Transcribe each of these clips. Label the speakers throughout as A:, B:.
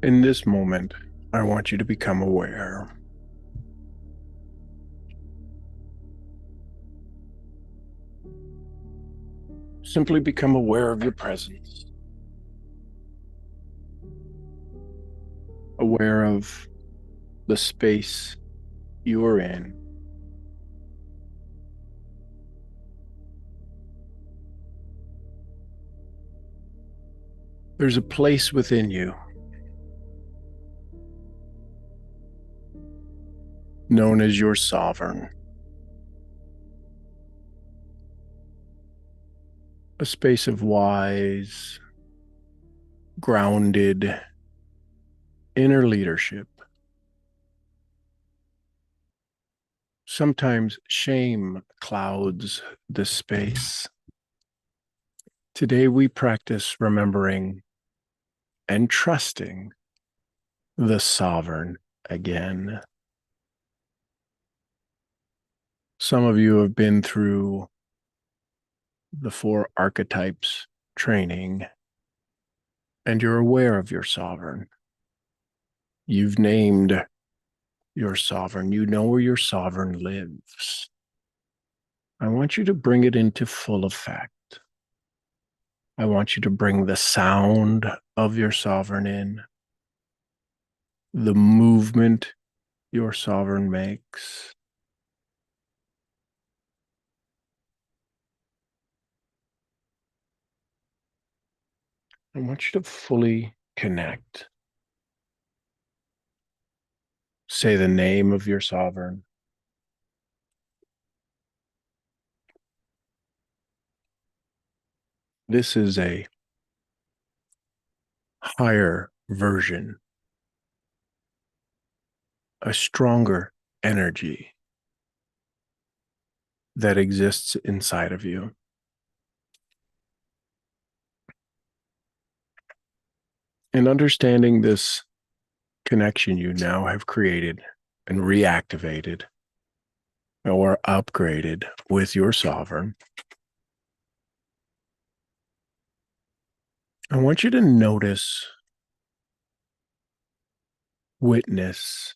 A: In this moment, I want you to become aware. Simply become aware of your presence, aware of the space you are in. There's a place within you known as your sovereign, a space of wise, grounded inner leadership. Sometimes shame clouds the space. Today, we practice remembering and trusting the sovereign again. Some of you have been through the 4 archetypes training, and you're aware of your sovereign. You've named your sovereign. You know where your sovereign lives. I want you to bring it into full effect. I want you to bring the sound of your sovereign in, the movement your sovereign makes. I want you to fully connect. Say the name of your sovereign. This is a higher version, a stronger energy that exists inside of you. And understanding this connection you now have created and reactivated or upgraded with your sovereign, I want you to notice, witness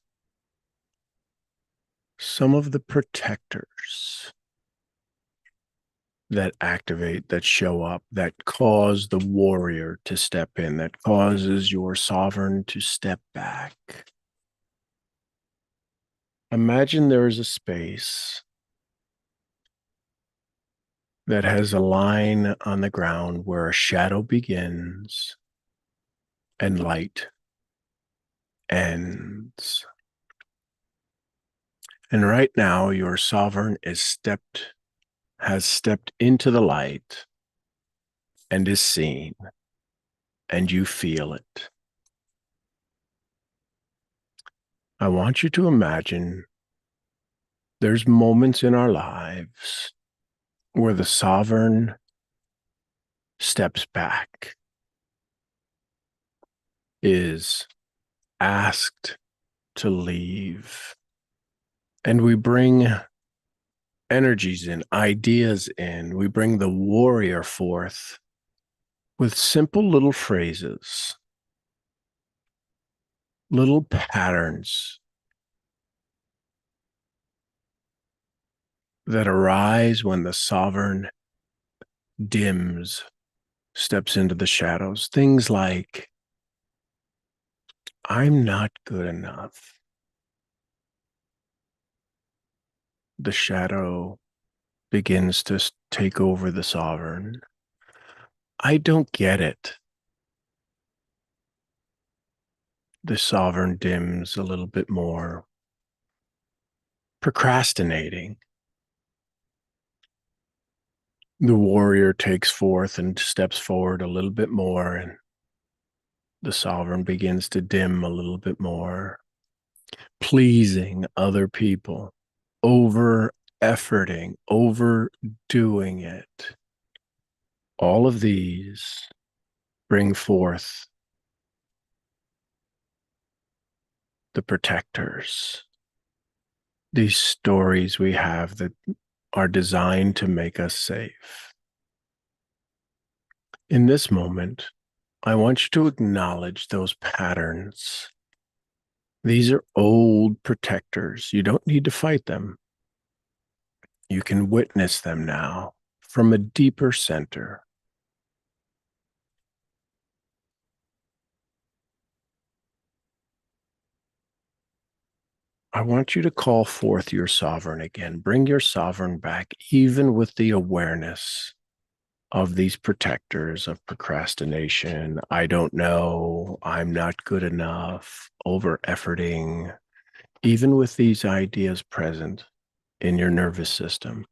A: some of the protectors that activate, that show up, that cause the warrior to step in, that causes your sovereign to step back. Imagine there is a space that has a line on the ground where a shadow begins and light ends. And right now, your sovereign has stepped into the light and is seen, and you feel it. I want you to imagine there's moments in our lives where the sovereign steps back, is asked to leave, and we bring energies in, ideas in. We bring the warrior forth with simple little phrases, little patterns that arise when the sovereign dims, steps into the shadows. Things like, I'm not good enough. The shadow begins to take over the sovereign. I don't get it. The sovereign dims a little bit more. Procrastinating. The warrior takes forth and steps forward a little bit more, and the sovereign begins to dim a little bit more. Pleasing other people, over efforting, overdoing it. All of these bring forth the protectors, these stories we have that are designed to make us safe. In this moment, I want you to acknowledge those patterns. These are old protectors. You don't need to fight them. You can witness them now from a deeper center. I want you to call forth your sovereign again. Bring your sovereign back, even with the awareness of these protectors of procrastination. I don't know. I'm not good enough. Over efforting. Even with these ideas present in your nervous system,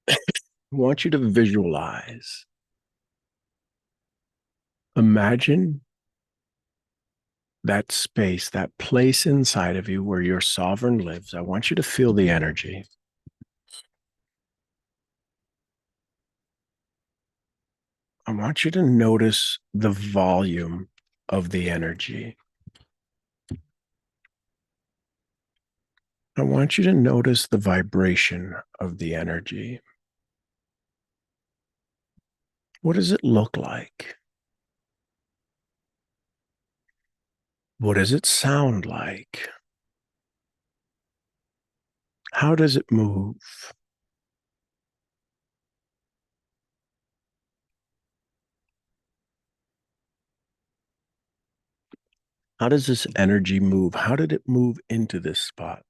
A: I want you to visualize. Imagine that space, that place inside of you where your sovereign lives. I want you to feel the energy. I want you to notice the volume of the energy. I want you to notice the vibration of the energy. What does it look like? What does it sound like? How does it move? How does this energy move? How did it move into this spot?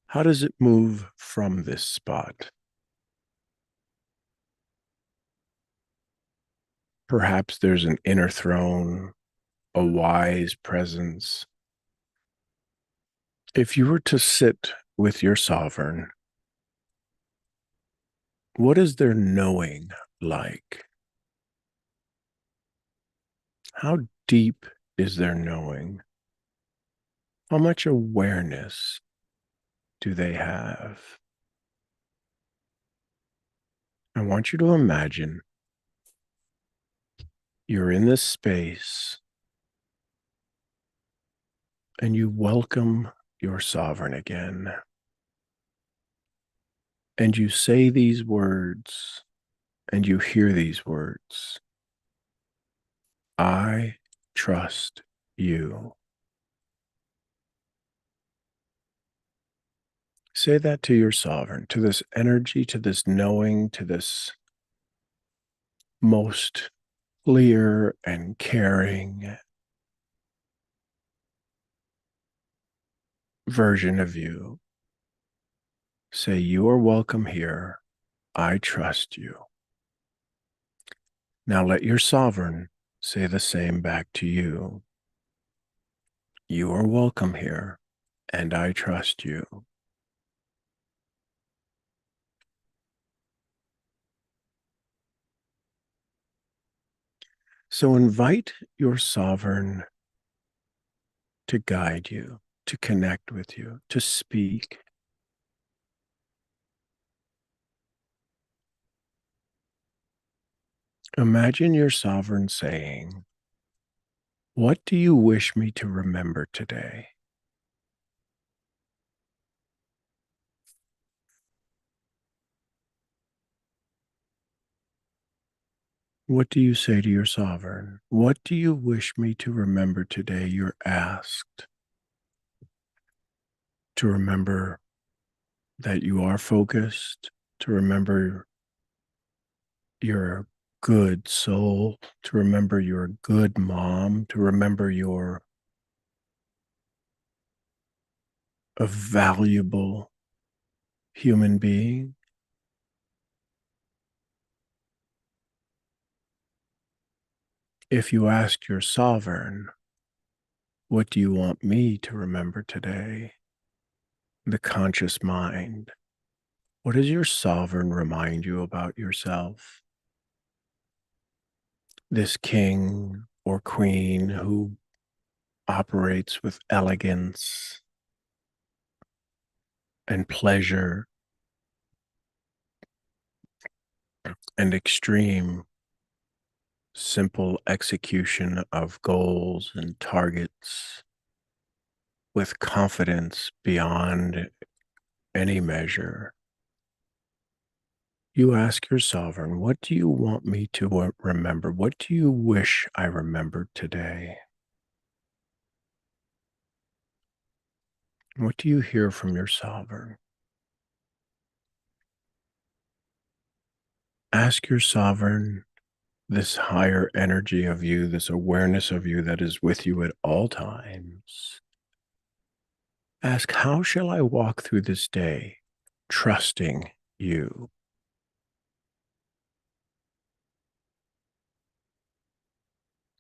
A: How does it move from this spot? Perhaps there's an inner throne, a wise presence. If you were to sit with your sovereign, what is their knowing like? How deep is their knowing? How much awareness do they have? I want you to imagine you're in this space and you welcome your sovereign again. And you say these words and you hear these words. I trust you. Say that to your sovereign, to this energy, to this knowing, to this most clear and caring version of you. Say, you are welcome here. I trust you. Now let your sovereign say the same back to you. You are welcome here, and I trust you. So invite your sovereign to guide you, to connect with you, to speak. Imagine your sovereign saying, what do you wish me to remember today? What do you say to your sovereign? What do you wish me to remember today? You're asked to remember that you are focused, to remember you're a good soul, to remember you're a good mom, to remember you're a valuable human being. If you ask your sovereign, what do you want me to remember today? The conscious mind. What does your sovereign remind you about yourself? This king or queen who operates with elegance and pleasure and extreme simple execution of goals and targets with confidence beyond any measure. You ask your sovereign, what do you want me to remember? What do you wish I remembered today? What do you hear from your sovereign? Ask your sovereign, this higher energy of you, this awareness of you that is with you at all times. Ask, how shall I walk through this day trusting you?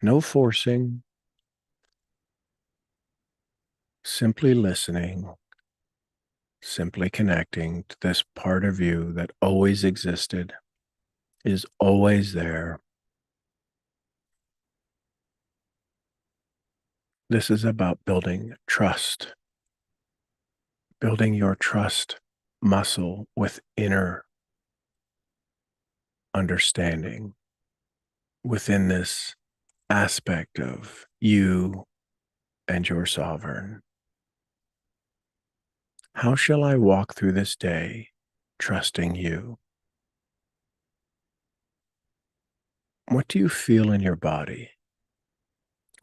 A: No forcing, simply listening, simply connecting to this part of you that always existed, is always there. This is about building trust, building your trust muscle with inner understanding within this aspect of you and your sovereign. How shall I walk through this day trusting you? What do you feel in your body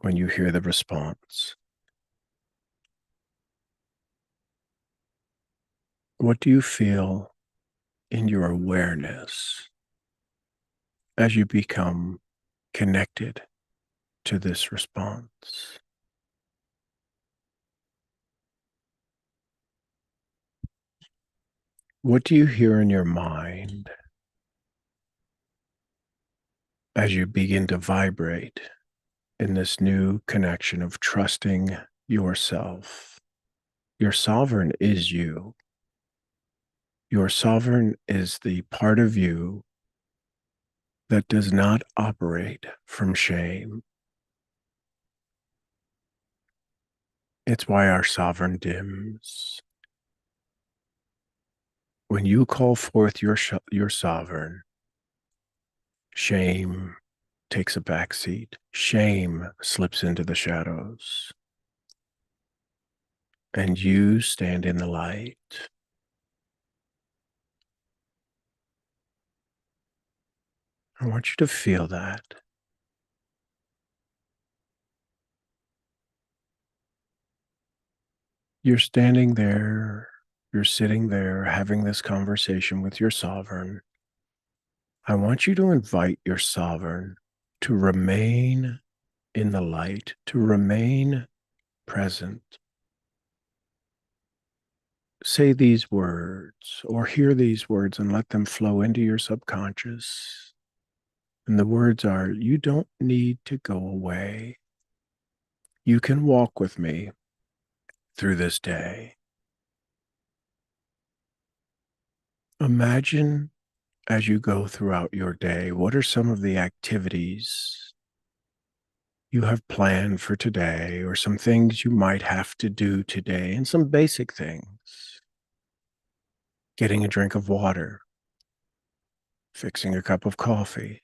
A: when you hear the response? What do you feel in your awareness as you become connected to this response? What do you hear in your mind as you begin to vibrate in this new connection of trusting yourself? Your sovereign is you. Your sovereign is the part of you that does not operate from shame. It's why our sovereign dims. When you call forth your sovereign, shame takes a back seat. Shame slips into the shadows. And you stand in the light. I want you to feel that. You're standing there, you're sitting there having this conversation with your sovereign. I want you to invite your sovereign to remain in the light, to remain present. Say these words or hear these words and let them flow into your subconscious. And the words are, you don't need to go away. You can walk with me through this day. Imagine as you go throughout your day, what are some of the activities you have planned for today, or some things you might have to do today, and some basic things? Getting a drink of water, fixing a cup of coffee.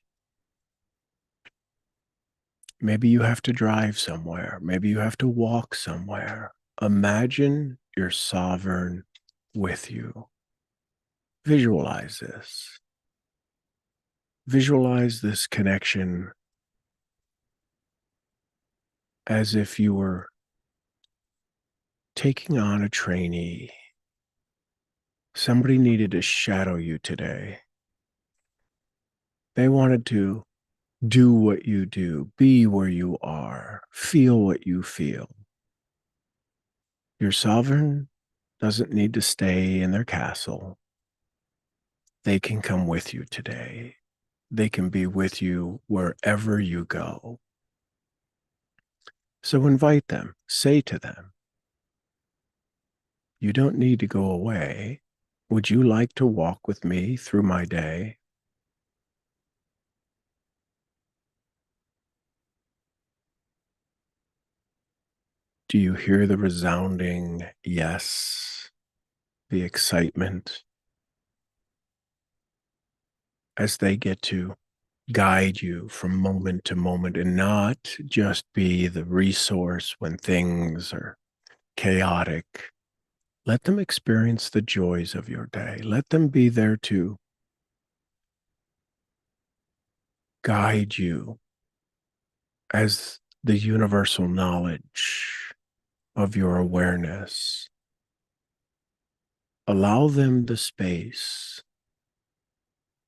A: Maybe you have to drive somewhere. Maybe you have to walk somewhere. Imagine your sovereign with you. Visualize this. Visualize this connection as if you were taking on a trainee. Somebody needed to shadow you today. They wanted to do what you do, be where you are, feel what you feel. Your sovereign doesn't need to stay in their castle. They can come with you today. They can be with you wherever you go. So invite them, say to them, you don't need to go away. Would you like to walk with me through my day? Do you hear the resounding yes, the excitement as they get to guide you from moment to moment and not just be the resource when things are chaotic? Let them experience the joys of your day. Let them be there too. guide you as the universal knowledge of your awareness. Allow them the space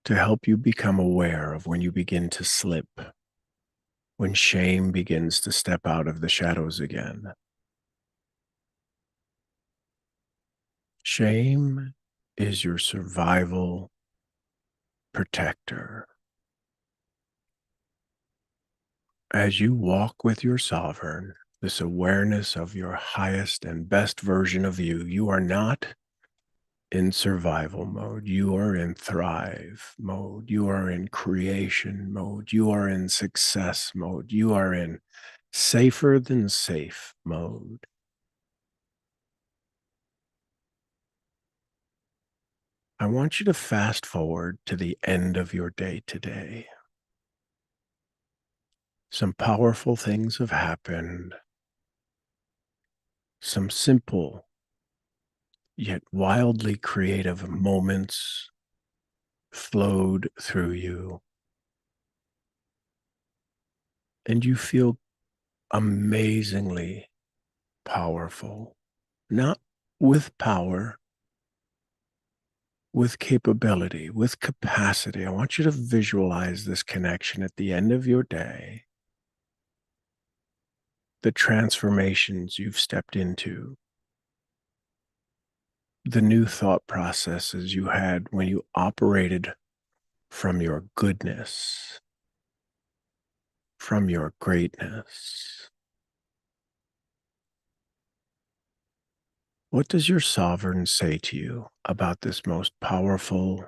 A: to help you become aware of when you begin to slip, when shame begins to step out of the shadows again. Shame is your survival protector. As you walk with your sovereign, this awareness of your highest and best version of you, you are not in survival mode. You are in thrive mode. You are in creation mode. You are in success mode. You are in safer than safe mode. I want you to fast forward to the end of your day today. Some powerful things have happened. Some simple yet wildly creative moments flowed through you, and you feel amazingly powerful, not with power, with capability, with capacity. I want you to visualize this connection at the end of your day, the transformations you've stepped into, the new thought processes you had when you operated from your goodness, from your greatness. What does your sovereign say to you about this most powerful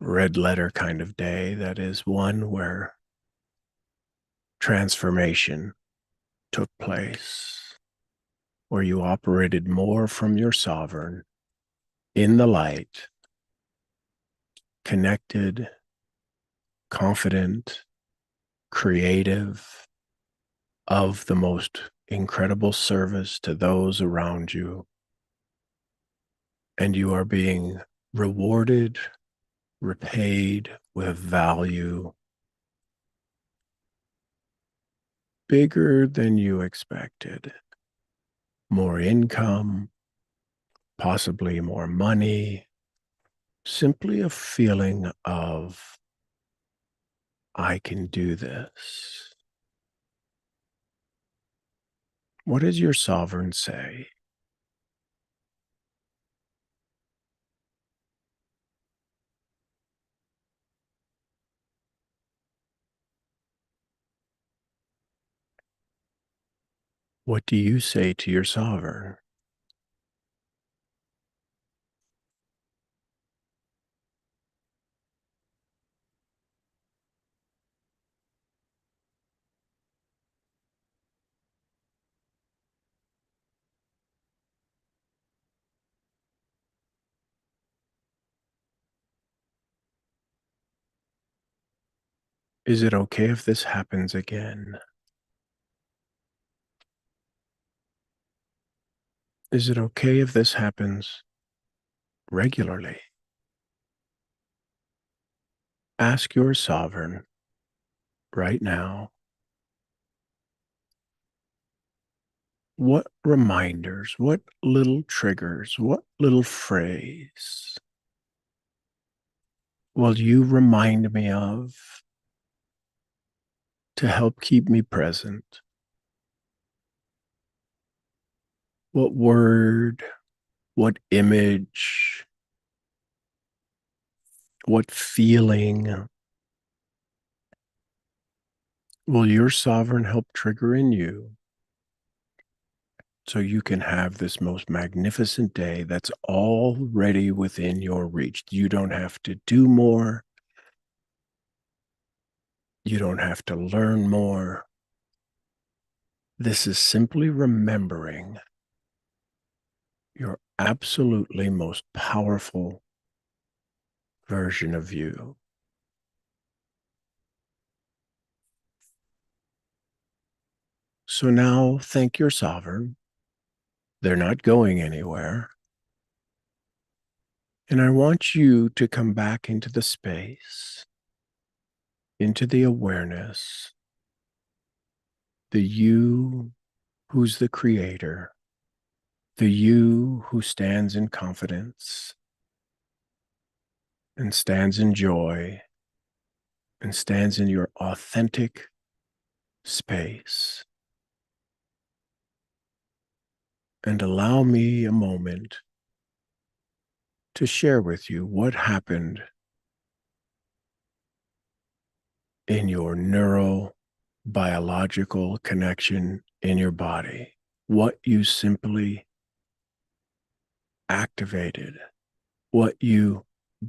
A: red letter kind of day that is one where transformation took place, where you operated more from your sovereign in the light, connected, confident, creative, of the most incredible service to those around you, and you are being rewarded, repaid with value bigger than you expected. More income, possibly more money, simply a feeling of, I can do this. What does your sovereign say? What do you say to your sovereign? Is it okay if this happens again? Is it okay if this happens regularly? Ask your sovereign right now, what reminders, what little triggers, what little phrase will you remind me of to help keep me present? What word, what image, what feeling will your sovereign help trigger in you so you can have this most magnificent day that's already within your reach? You don't have to do more. You don't have to learn more. This is simply remembering your absolutely most powerful version of you. So now thank your sovereign. They're not going anywhere. And I want you to come back into the space, into the awareness, the you who's the creator, the you who stands in confidence and stands in joy and stands in your authentic space. And allow me a moment to share with you what happened in your neurobiological connection in your body, what you simply activated, what you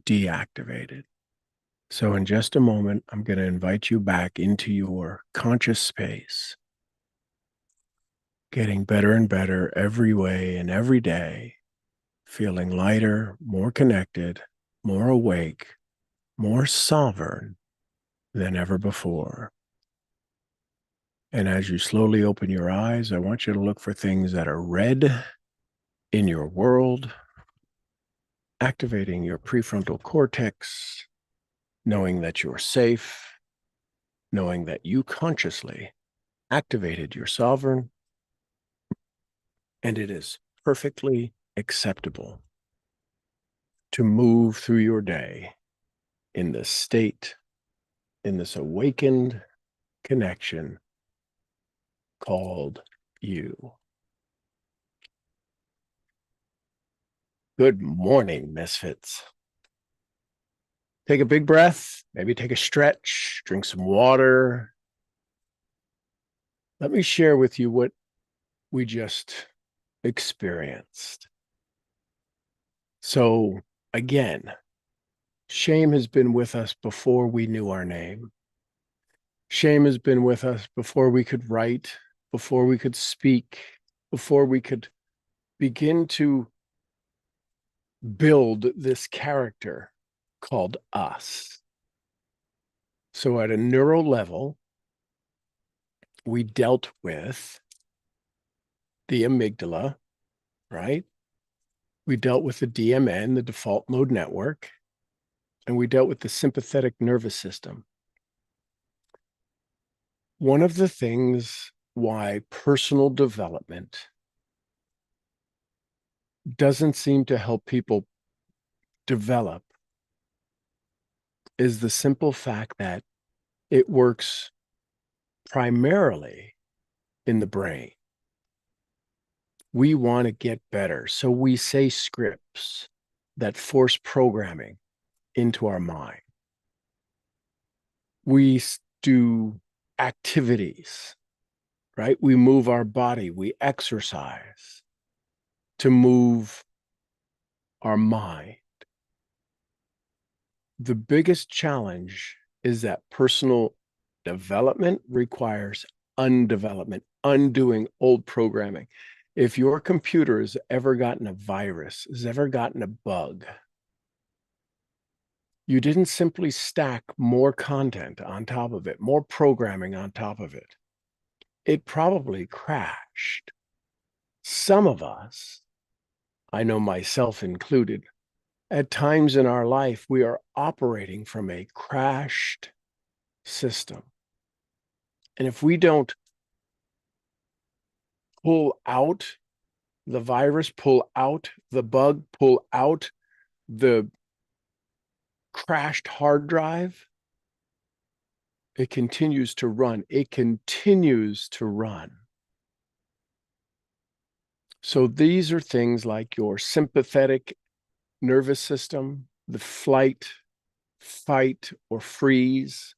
A: deactivated. So in just a moment, I'm going to invite you back into your conscious space, getting better and better every way and every day, feeling lighter, more connected, more awake, more sovereign than ever before. And as you slowly open your eyes, I want you to look for things that are red in your world, activating your prefrontal cortex, knowing that you're safe, knowing that you consciously activated your sovereign, and it is perfectly acceptable to move through your day in this state, in this awakened connection called you. Good morning, misfits. Take a big breath, maybe take a stretch, drink some water. Let me share with you what we just experienced. So, again, shame has been with us before we knew our name. Shame has been with us before we could write, before we could speak, before we could begin to build this character called us. So at a neural level, we dealt with the amygdala, right? We dealt with the DMN, the default mode network, and we dealt with the sympathetic nervous system. One of the things why personal development doesn't seem to help people develop is the simple fact that it works primarily in the brain. We want to get better, so we say scripts that force programming into our mind. We do activities, right? We move our body, we exercise to move our mind. The biggest challenge is that personal development requires undevelopment, undoing old programming. If your computer has ever gotten a virus, has ever gotten a bug, you didn't simply stack more content on top of it, more programming on top of it. It probably crashed. Some of us, I know myself included, at times in our life, we are operating from a crashed system. And if we don't pull out the virus, pull out the bug, pull out the crashed hard drive, it continues to run. It continues to run. So these are things like your sympathetic nervous system, the flight, fight, or freeze.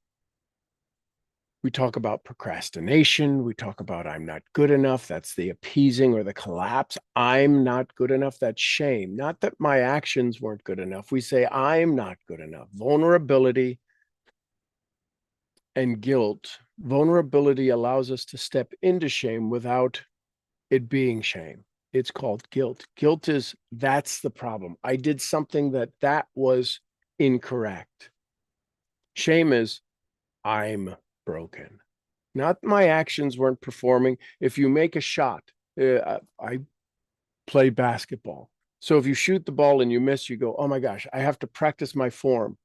A: We talk about procrastination. We talk about I'm not good enough. That's the appeasing or the collapse. I'm not good enough. That's shame. Not that my actions weren't good enough. We say I'm not good enough. Vulnerability and guilt. Vulnerability allows us to step into shame without it being shame. It's called guilt. Guilt is that's the problem. I did something that was incorrect. Shame is I'm broken. Not my actions weren't performing. If you make a shot, I play basketball. So if you shoot the ball and you miss, you go, oh my gosh, I have to practice my form.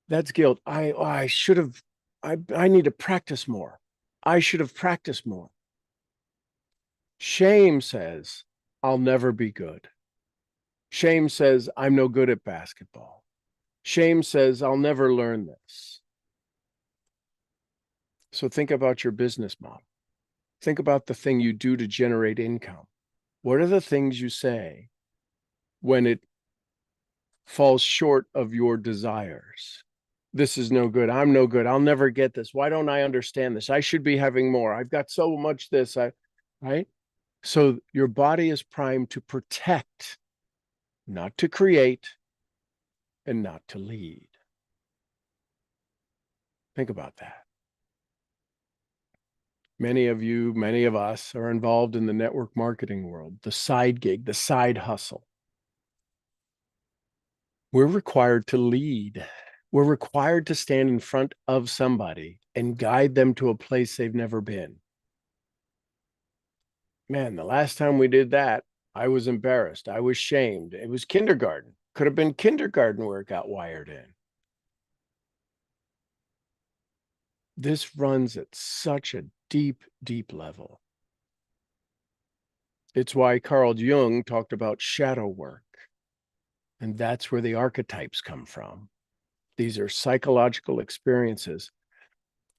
A: That's guilt. I should have I need to practice more. I should have practiced more. Shame says, I'll never be good. Shame says, I'm no good at basketball. Shame says, I'll never learn this. So think about your business model. Think about the thing you do to generate income. What are the things you say when it falls short of your desires? This is no good. I'm no good. I'll never get this. Why don't I understand this? I should be having more. I've got so much this. Right? So your body is primed to protect, not to create, and not to lead. Think about that. Many of you, many of us are involved in the network marketing world, the side gig, the side hustle. We're required to lead. We're required to stand in front of somebody and guide them to a place they've never been. Man, the last time we did that, I was embarrassed. I was shamed. It was kindergarten. Could have been kindergarten where it got wired in. This runs at such a deep, deep level. It's why Carl Jung talked about shadow work. And that's where the archetypes come from. These are psychological experiences.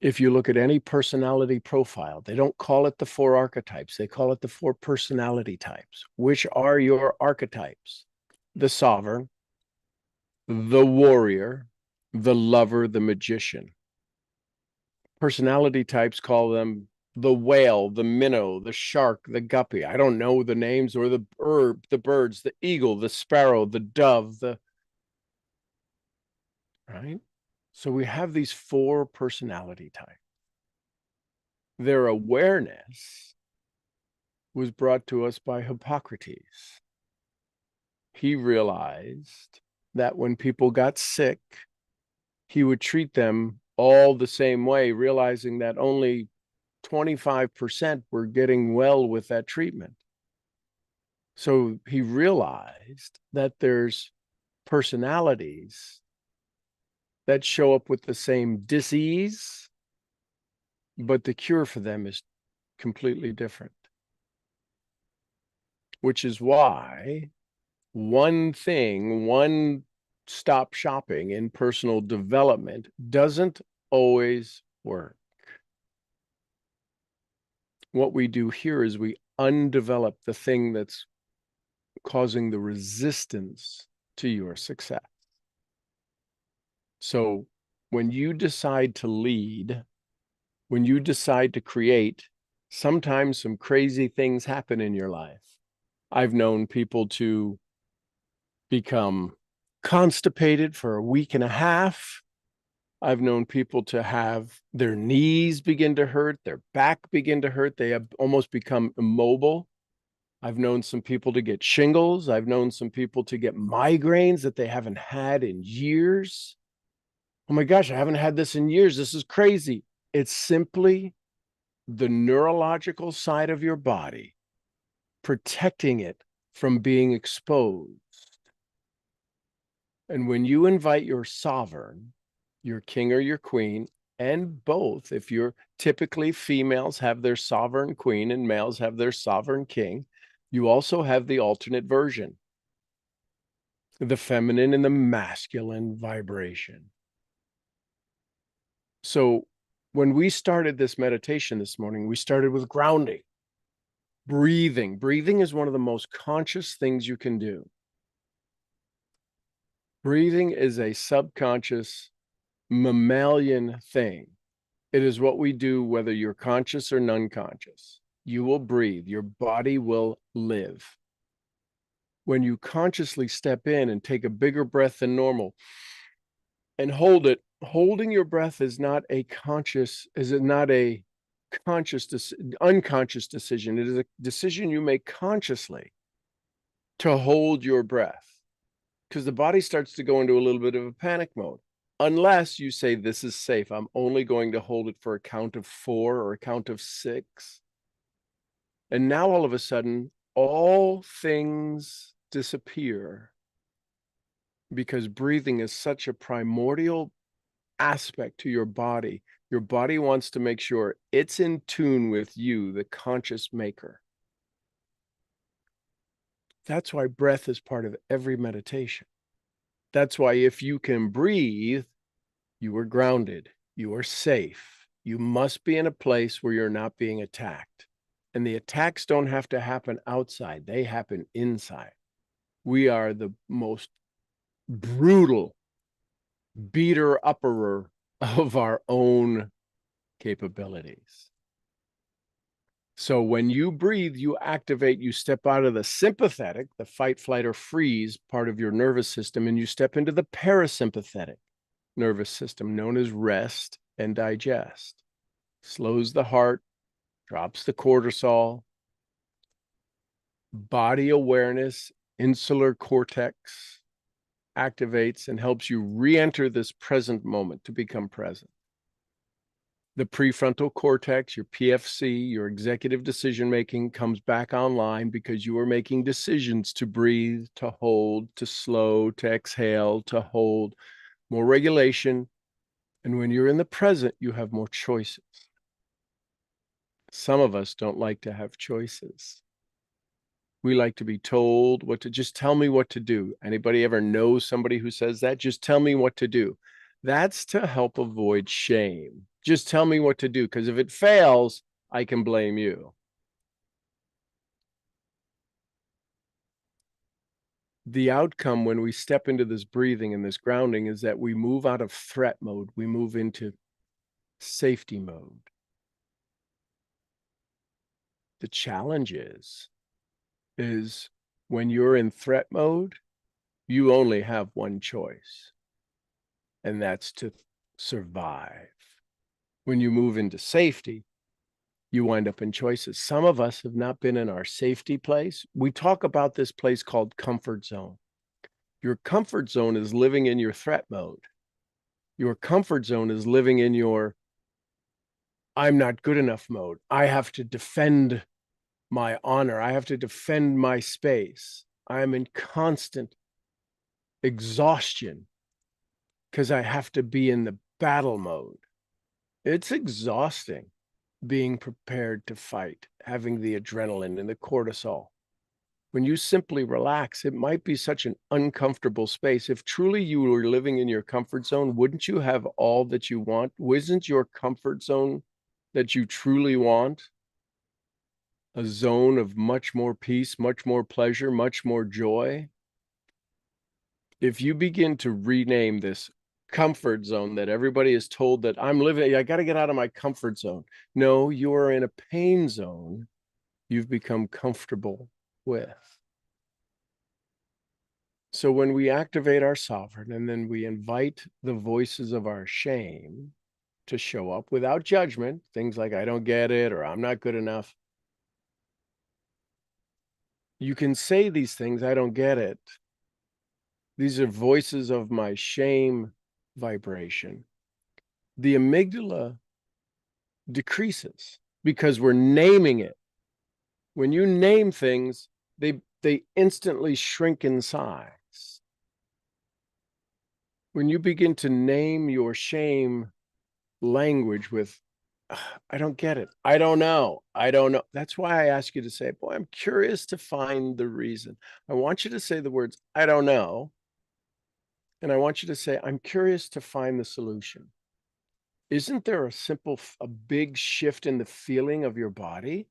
A: If you look at any personality profile, they don't call it the 4 archetypes. They call it the 4 personality types. Which are your archetypes? The sovereign, the warrior, the lover, the magician. Personality types call them the whale, the minnow, the shark, the guppy. I don't know the names, or the herb, the birds, the eagle, the sparrow, the dove, right? So we have these 4 personality types. Their awareness was brought to us by Hippocrates. He realized that when people got sick, he would treat them all the same way, realizing that only 25% were getting well with that treatment. So he realized that there's personalities that show up with the same disease, but the cure for them is completely different. Which is why one stop shopping in personal development doesn't always work. What we do here is we undevelop the thing that's causing the resistance to your success. So when you decide to lead, when you decide to create, sometimes some crazy things happen in your life. I've known people to become constipated for a week and a half. I've known people to have their knees begin to hurt, their back begin to hurt. They have almost become immobile. I've known some people to get shingles. I've known some people to get migraines that they haven't had in years. Oh my gosh, I haven't had this in years. This is crazy. It's simply the neurological side of your body protecting it from being exposed. And when you invite your sovereign, your king or your queen, and both, if you're typically females have their sovereign queen and males have their sovereign king, you also have the alternate version, the feminine and the masculine vibration. So when we started this meditation this morning, we started with grounding, breathing. Breathing is one of the most conscious things you can do. Breathing is a subconscious mammalian thing. It is what we do whether you're conscious or non-conscious. You will breathe. Your body will live. When you consciously step in and take a bigger breath than normal and hold it, holding your breath is not a conscious, unconscious decision. It is a decision you make consciously to hold your breath, because the body starts to go into a little bit of a panic mode. Unless you say, this is safe, I'm only going to hold it for a count of 4 or a count of 6. And now all of a sudden, all things disappear, because breathing is such a primordial aspect to your body. Your body wants to make sure it's in tune with you, the conscious maker. That's why breath is part of every meditation. That's why if you can breathe, you are grounded, you are safe. You must be in a place where you're not being attacked. And the attacks don't have to happen outside, they happen inside. We are the most brutal beater-upperer of our own capabilities. So when you breathe, you activate, you step out of the sympathetic, the fight, flight, or freeze part of your nervous system, and you step into the parasympathetic nervous system, known as rest and digest. Slows the heart, drops the cortisol, body awareness, insular cortex activates and helps you re-enter this present moment to become present. The prefrontal cortex, your PFC, your executive decision-making comes back online because you are making decisions to breathe, to hold, to slow, to exhale, to hold, more regulation. And when you're in the present, you have more choices. Some of us don't like to have choices. We like to be told what to, just tell me what to do. Anybody ever know somebody who says that? Just tell me what to do. That's to help avoid shame. Just tell me what to do, because if it fails, I can blame you. The outcome when we step into this breathing and this grounding is that we move out of threat mode. We move into safety mode. The challenge is when you're in threat mode, you only have one choice, and that's to survive. When you move into safety, you wind up in choices. Some of us have not been in our safety place. We talk about this place called comfort zone. Your comfort zone is living in your threat mode. Your comfort zone is living in your I'm not good enough mode. I have to defend my honor. I have to defend my space. I am in constant exhaustion because I have to be in the battle mode. It's exhausting being prepared to fight, having the adrenaline and the cortisol. When you simply relax, it might be such an uncomfortable space. If truly you were living in your comfort zone, wouldn't you have all that you want? Wasn't your comfort zone that you truly want a zone of much more peace, much more pleasure, much more joy? If you begin to rename this comfort zone that everybody is told that I'm living, I got to get out of my comfort zone. No, you are in a pain zone you've become comfortable with. So when we activate our sovereign and then we invite the voices of our shame to show up without judgment, things like I don't get it or I'm not good enough. You can say these things, I don't get it. These are voices of my shame vibration. The amygdala decreases because we're naming it. When you name things, they instantly shrink in size. When you begin to name your shame language with, I don't get it. I don't know. I don't know. That's why I ask you to say, boy, I'm curious to find the reason. I want you to say the words, I don't know. And I want you to say, I'm curious to find the solution. Isn't there a big shift in the feeling of your body?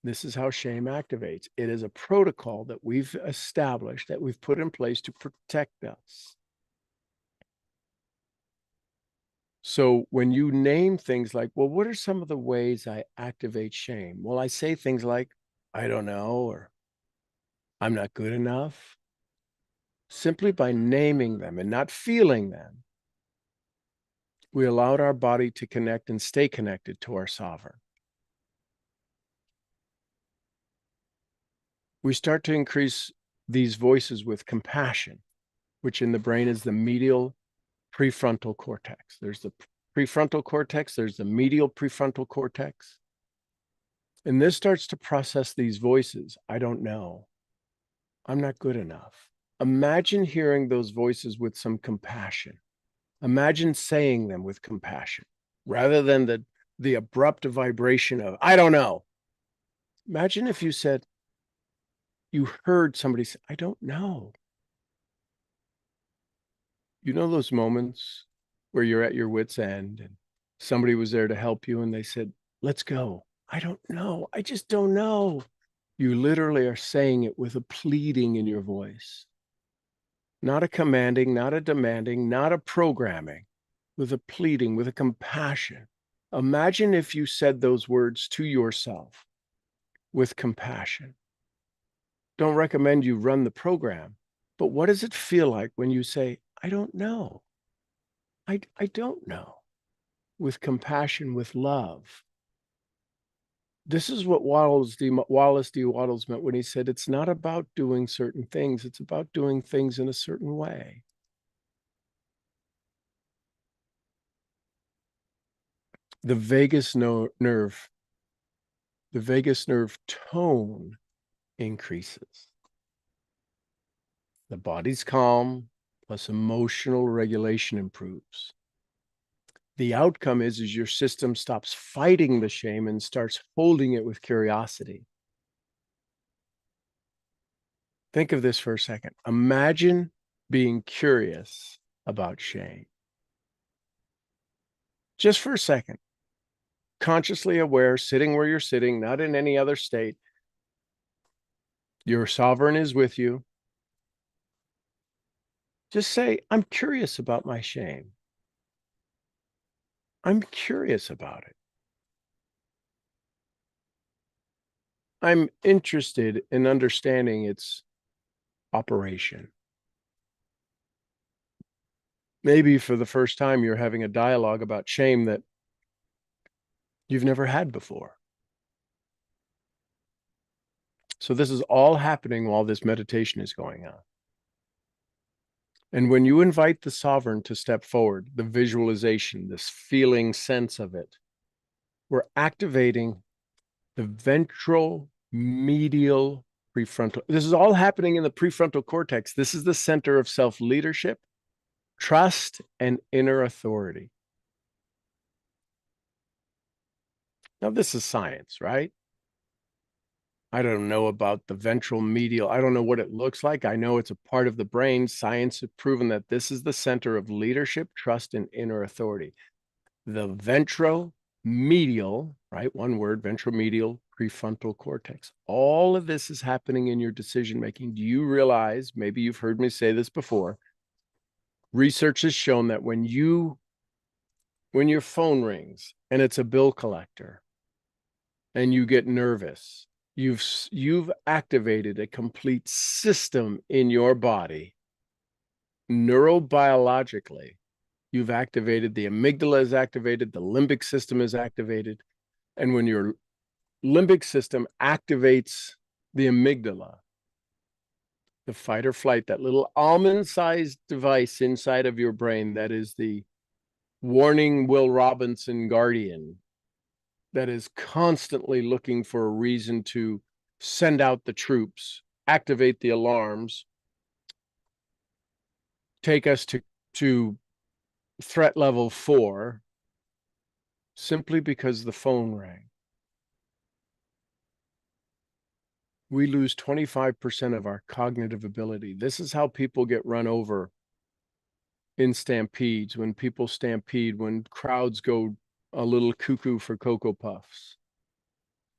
A: This is how shame activates. It is a protocol that we've established, that we've put in place to protect us. So when you name things like, well, what are some of the ways I activate shame? Well, I say things like, I don't know, or I'm not good enough. Simply by naming them and not feeling them, we allowed our body to connect and stay connected to our sovereign. We start to increase these voices with compassion, which in the brain is the medial prefrontal cortex. There's the prefrontal cortex, there's the medial prefrontal cortex. And this starts to process these voices. I don't know. I'm not good enough. Imagine hearing those voices with some compassion. Imagine saying them with compassion rather than the abrupt vibration of, I don't know. Imagine if you said, you heard somebody say, I don't know. You know those moments where you're at your wit's end and somebody was there to help you and they said, let's go. I don't know. I just don't know. You literally are saying it with a pleading in your voice, not a commanding, not a demanding, not a programming, with a pleading, with a compassion. Imagine if you said those words to yourself with compassion. Don't recommend you run the program, but what does it feel like when you say, I don't know? I don't know, with compassion, with love. This is what Wallace D. Wattles meant when he said, it's not about doing certain things, it's about doing things in a certain way. The vagus nerve, the vagus nerve tone increases. The body's calm, plus emotional regulation improves. The outcome is your system stops fighting the shame and starts holding it with curiosity. Think of this for a second. Imagine being curious about shame. Just for a second, consciously aware, sitting where you're sitting, not in any other state. Your sovereign is with you. Just say, I'm curious about my shame. I'm curious about it. I'm interested in understanding its operation. Maybe for the first time, you're having a dialogue about shame that you've never had before. So this is all happening while this meditation is going on. And when you invite the sovereign to step forward, the visualization, this feeling sense of it, we're activating the ventral medial prefrontal. This is all happening in the prefrontal cortex. This is the center of self-leadership, trust, and inner authority. Now, this is science, right? I don't know about the ventral medial. I don't know what it looks like. I know it's a part of the brain. Science has proven that this is the center of leadership, trust, and inner authority. The ventromedial, right? One word, ventromedial prefrontal cortex. All of this is happening in your decision making. Do you realize, maybe you've heard me say this before, research has shown that when your phone rings and it's a bill collector and you get nervous, you've activated a complete system in your body neurobiologically. You've activated, the amygdala is activated, the limbic system is activated. And when your limbic system activates the amygdala, the fight or flight, that little almond-sized device inside of your brain that is the warning Will Robinson guardian, that is constantly looking for a reason to send out the troops, activate the alarms, take us to threat level 4, simply because the phone rang. We lose 25% of our cognitive ability. This is how people get run over in stampedes, when people stampede, when crowds go a little cuckoo for Cocoa Puffs.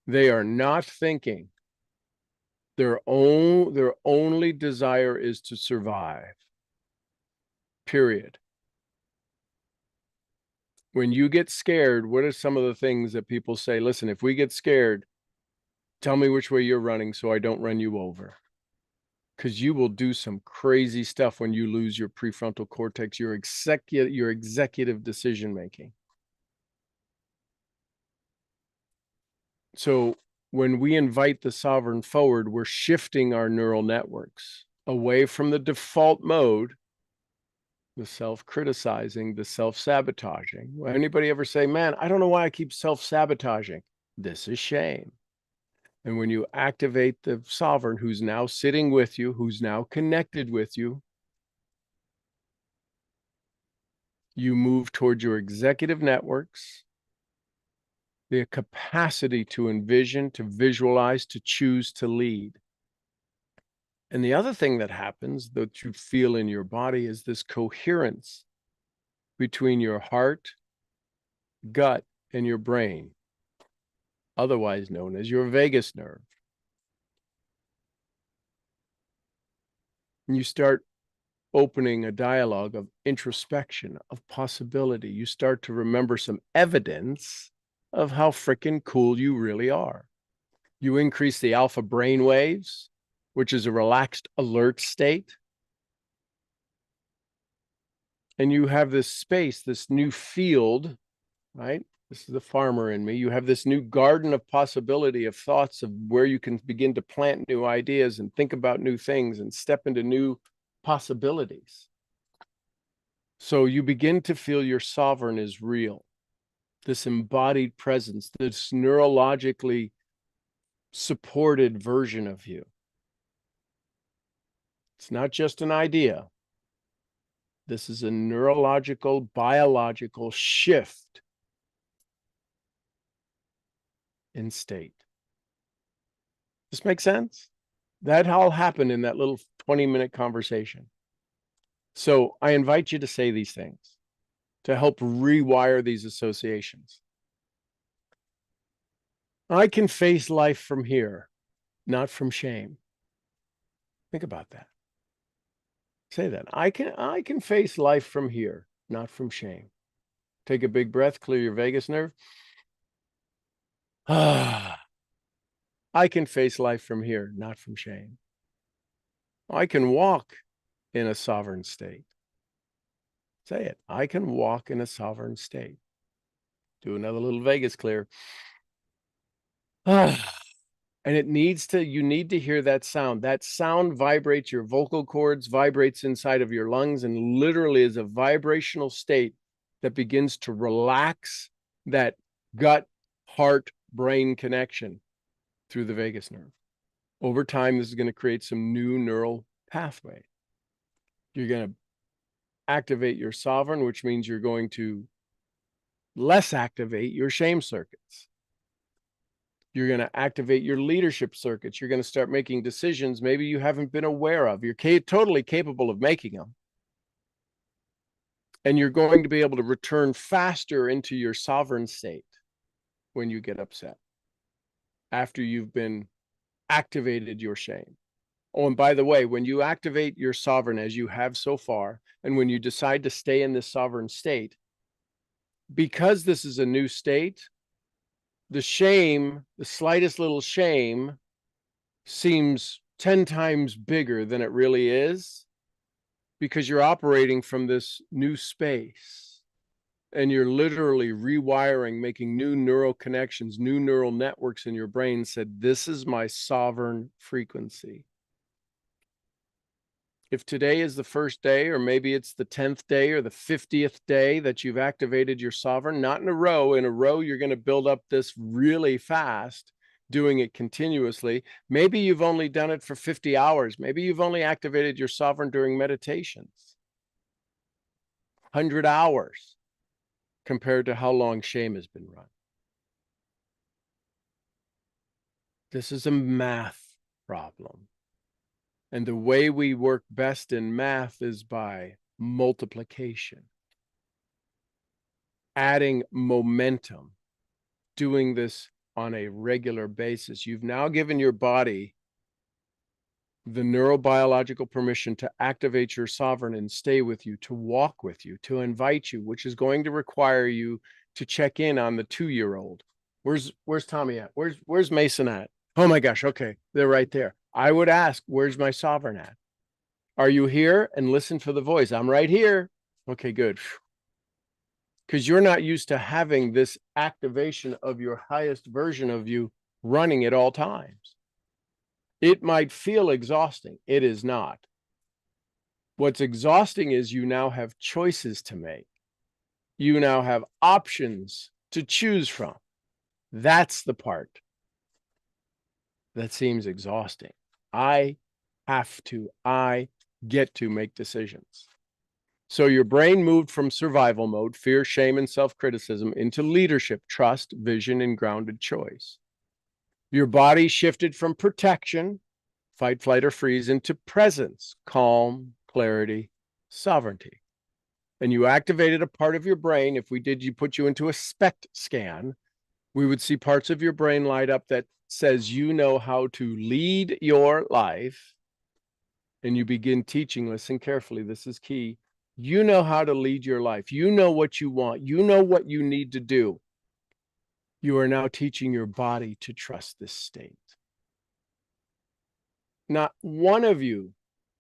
A: They are not thinking. Their only desire is to survive. Period. When you get scared, what are some of the things that people say? Listen, if we get scared, tell me which way you're running so I don't run you over. Because you will do some crazy stuff when you lose your prefrontal cortex, your executive decision making. So when we invite the sovereign forward, we're shifting our neural networks away from the default mode, the self-criticizing, the self-sabotaging. Anybody ever say, man, I don't know why I keep self-sabotaging? This is shame. And when you activate the sovereign who's now sitting with you, who's now connected with you, You move toward your executive networks, the capacity to envision, to visualize, to choose, to lead. And the other thing that happens that you feel in your body is this coherence between your heart, gut, and your brain, otherwise known as your vagus nerve. And you start opening a dialogue of introspection, of possibility. You start to remember some evidence of how freaking cool you really are. You increase the alpha brain waves, which is a relaxed alert state. And you have this space, this new field, right? This is the farmer in me. You have this new garden of possibility of thoughts of where you can begin to plant new ideas and think about new things and step into new possibilities. So you begin to feel your sovereign is real, this embodied presence, this neurologically supported version of you. It's not just an idea. This is a neurological, biological shift in state. This makes sense? That all happened in that little 20-minute conversation. So I invite you to say these things to help rewire these associations. I can face life from here, not from shame. Think about that. Say that. I can face life from here, not from shame. Take a big breath, clear your vagus nerve. I can face life from here, not from shame. I can walk in a sovereign state. Say it. I can walk in a sovereign state. Do another little vagus clear. And it needs to, you need to hear that sound. That sound vibrates your vocal cords, vibrates inside of your lungs, and literally is a vibrational state that begins to relax that gut, heart, brain connection through the vagus nerve. Over time, this is going to create some new neural pathway. You're going to activate your sovereign, which means you're going to less activate your shame circuits. You're going to activate your leadership circuits. You're going to start making decisions maybe you haven't been aware of. You're totally capable of making them. And you're going to be able to return faster into your sovereign state when you get upset, after you've been activated your shame. Oh, and by the way, when you activate your sovereign as you have so far, and when you decide to stay in this sovereign state, because this is a new state, the shame, the slightest little shame, seems 10 times bigger than it really is, because you're operating from this new space and you're literally rewiring, making new neural connections, new neural networks in your brain. Said, this is my sovereign frequency. If today is the first day, or maybe it's the 10th day or the 50th day that you've activated your sovereign, not in a row, you're going to build up this really fast, doing it continuously. Maybe you've only done it for 50 hours. Maybe you've only activated your sovereign during meditations. 100 hours compared to how long shame has been run. This is a math problem. And the way we work best in math is by multiplication, adding momentum, doing this on a regular basis. You've now given your body the neurobiological permission to activate your sovereign and stay with you, to walk with you, to invite you, which is going to require you to check in on the 2-year-old. Where's Tommy at? Where's Mason at? Oh my gosh, okay, they're right there. I would ask, where's my sovereign at? Are you here? And listen for the voice. I'm right here. Okay, good. Because you're not used to having this activation of your highest version of you running at all times. It might feel exhausting. It is not. What's exhausting is you now have choices to make. You now have options to choose from. That's the part that seems exhausting. I get to make decisions. So your brain moved from survival mode, fear, shame, and self-criticism, into leadership, trust, vision, and grounded choice. Your body shifted from protection, fight, flight, or freeze, into presence, calm, clarity, sovereignty. And you activated a part of your brain. If we did, you put you into a SPECT scan, we would see parts of your brain light up that says you know how to lead your life. And you begin teaching, listen carefully, this is key. You know how to lead your life. You know what you want. You know what you need to do. You are now teaching your body to trust this state. Not one of you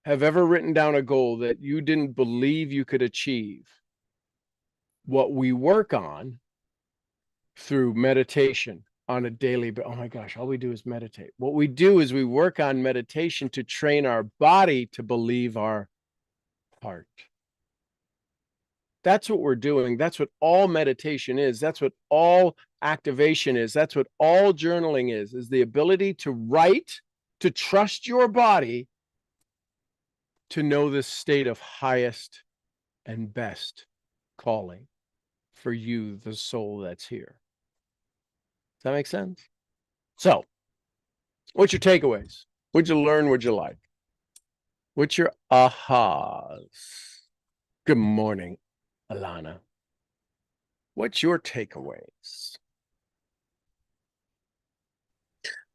A: have ever written down a goal that you didn't believe you could achieve. What we work on through meditation on a daily, oh my gosh, all we do is meditate. What we do is we work on meditation to train our body to believe our heart. That's what we're doing. That's what all meditation is. That's what all activation is. That's what all journaling is the ability to write, to trust your body, to know this state of highest and best calling for you, the soul that's here. Does that make sense? So, what's your takeaways? What'd you learn? What'd you like? What's your ahas? Good morning, Alana. What's your takeaways?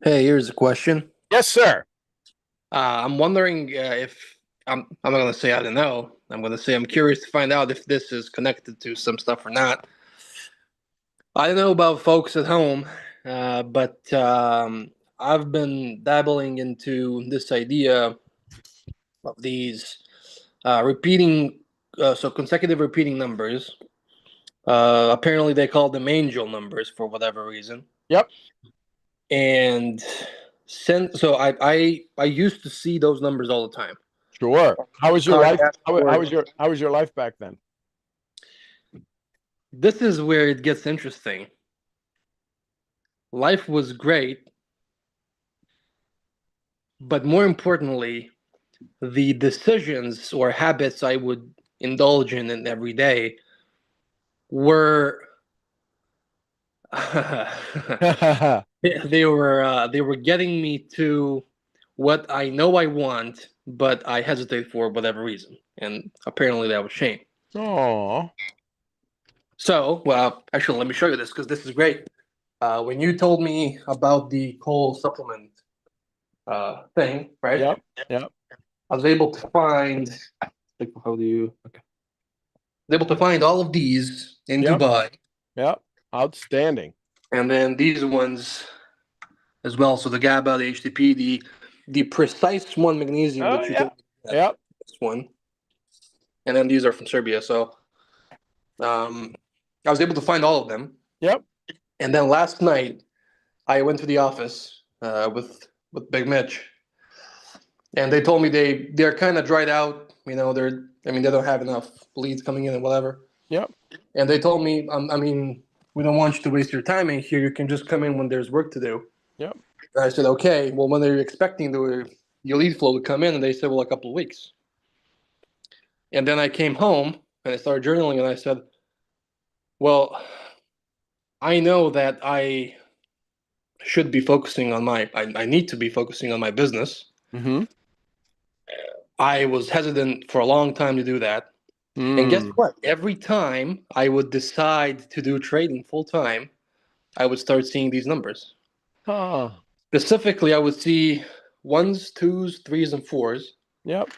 B: Hey, here's a question.
A: Yes, sir.
B: I'm wondering if I'm not going to say I don't know. I'm going to say I'm curious to find out if this is connected to some stuff or not. I don't know about folks at home, but I've been dabbling into this idea of these repeating, so consecutive repeating numbers. Apparently, they call them angel numbers for whatever reason.
A: Yep.
B: And I used to see those numbers all the time.
A: Sure. How was your life?
B: Contact
A: How
B: or-
A: was your life back then?
B: This is where it gets interesting. Life was great, but more importantly, the decisions or habits I would indulge in every day were they were getting me to what I know I want, but I hesitate for whatever reason, and apparently that was shame.
A: Oh.
B: So, well, actually, let me show you this because this is great. When you told me about the coal supplement thing, right?
A: Yep. Yep.
B: I was able to find. Like, how do you? Okay. I was able to find all of these in
A: Yep.
B: Dubai,
A: Yep. Outstanding.
B: and then these ones as well. So the GABA, the HTP, the precise one magnesium
A: Oh
B: that you
A: yeah.
B: told me.
A: Yep.
B: This one, and then these are from Serbia. So I was able to find all of them.
A: Yep.
B: And then last night, I went to the office with Big Mitch, and they told me they're kind of dried out. You know, they don't have enough leads coming in and whatever.
A: Yep.
B: And they told me, we don't want you to waste your time in here. You can just come in when there's work to do.
A: Yep.
B: And I said, okay. Well, when are you expecting your lead flow to come in? And they said, well, a couple of weeks. And then I came home and I started journaling, and I said, well, I know that I should be focusing on I need to be focusing on my business.
A: Mm-hmm.
B: I was hesitant for a long time to do that. And guess what? Every time I would decide to do trading full time, I would start seeing these numbers.
A: Oh.
B: Specifically, I would see ones, twos, threes, and fours.
A: Yep.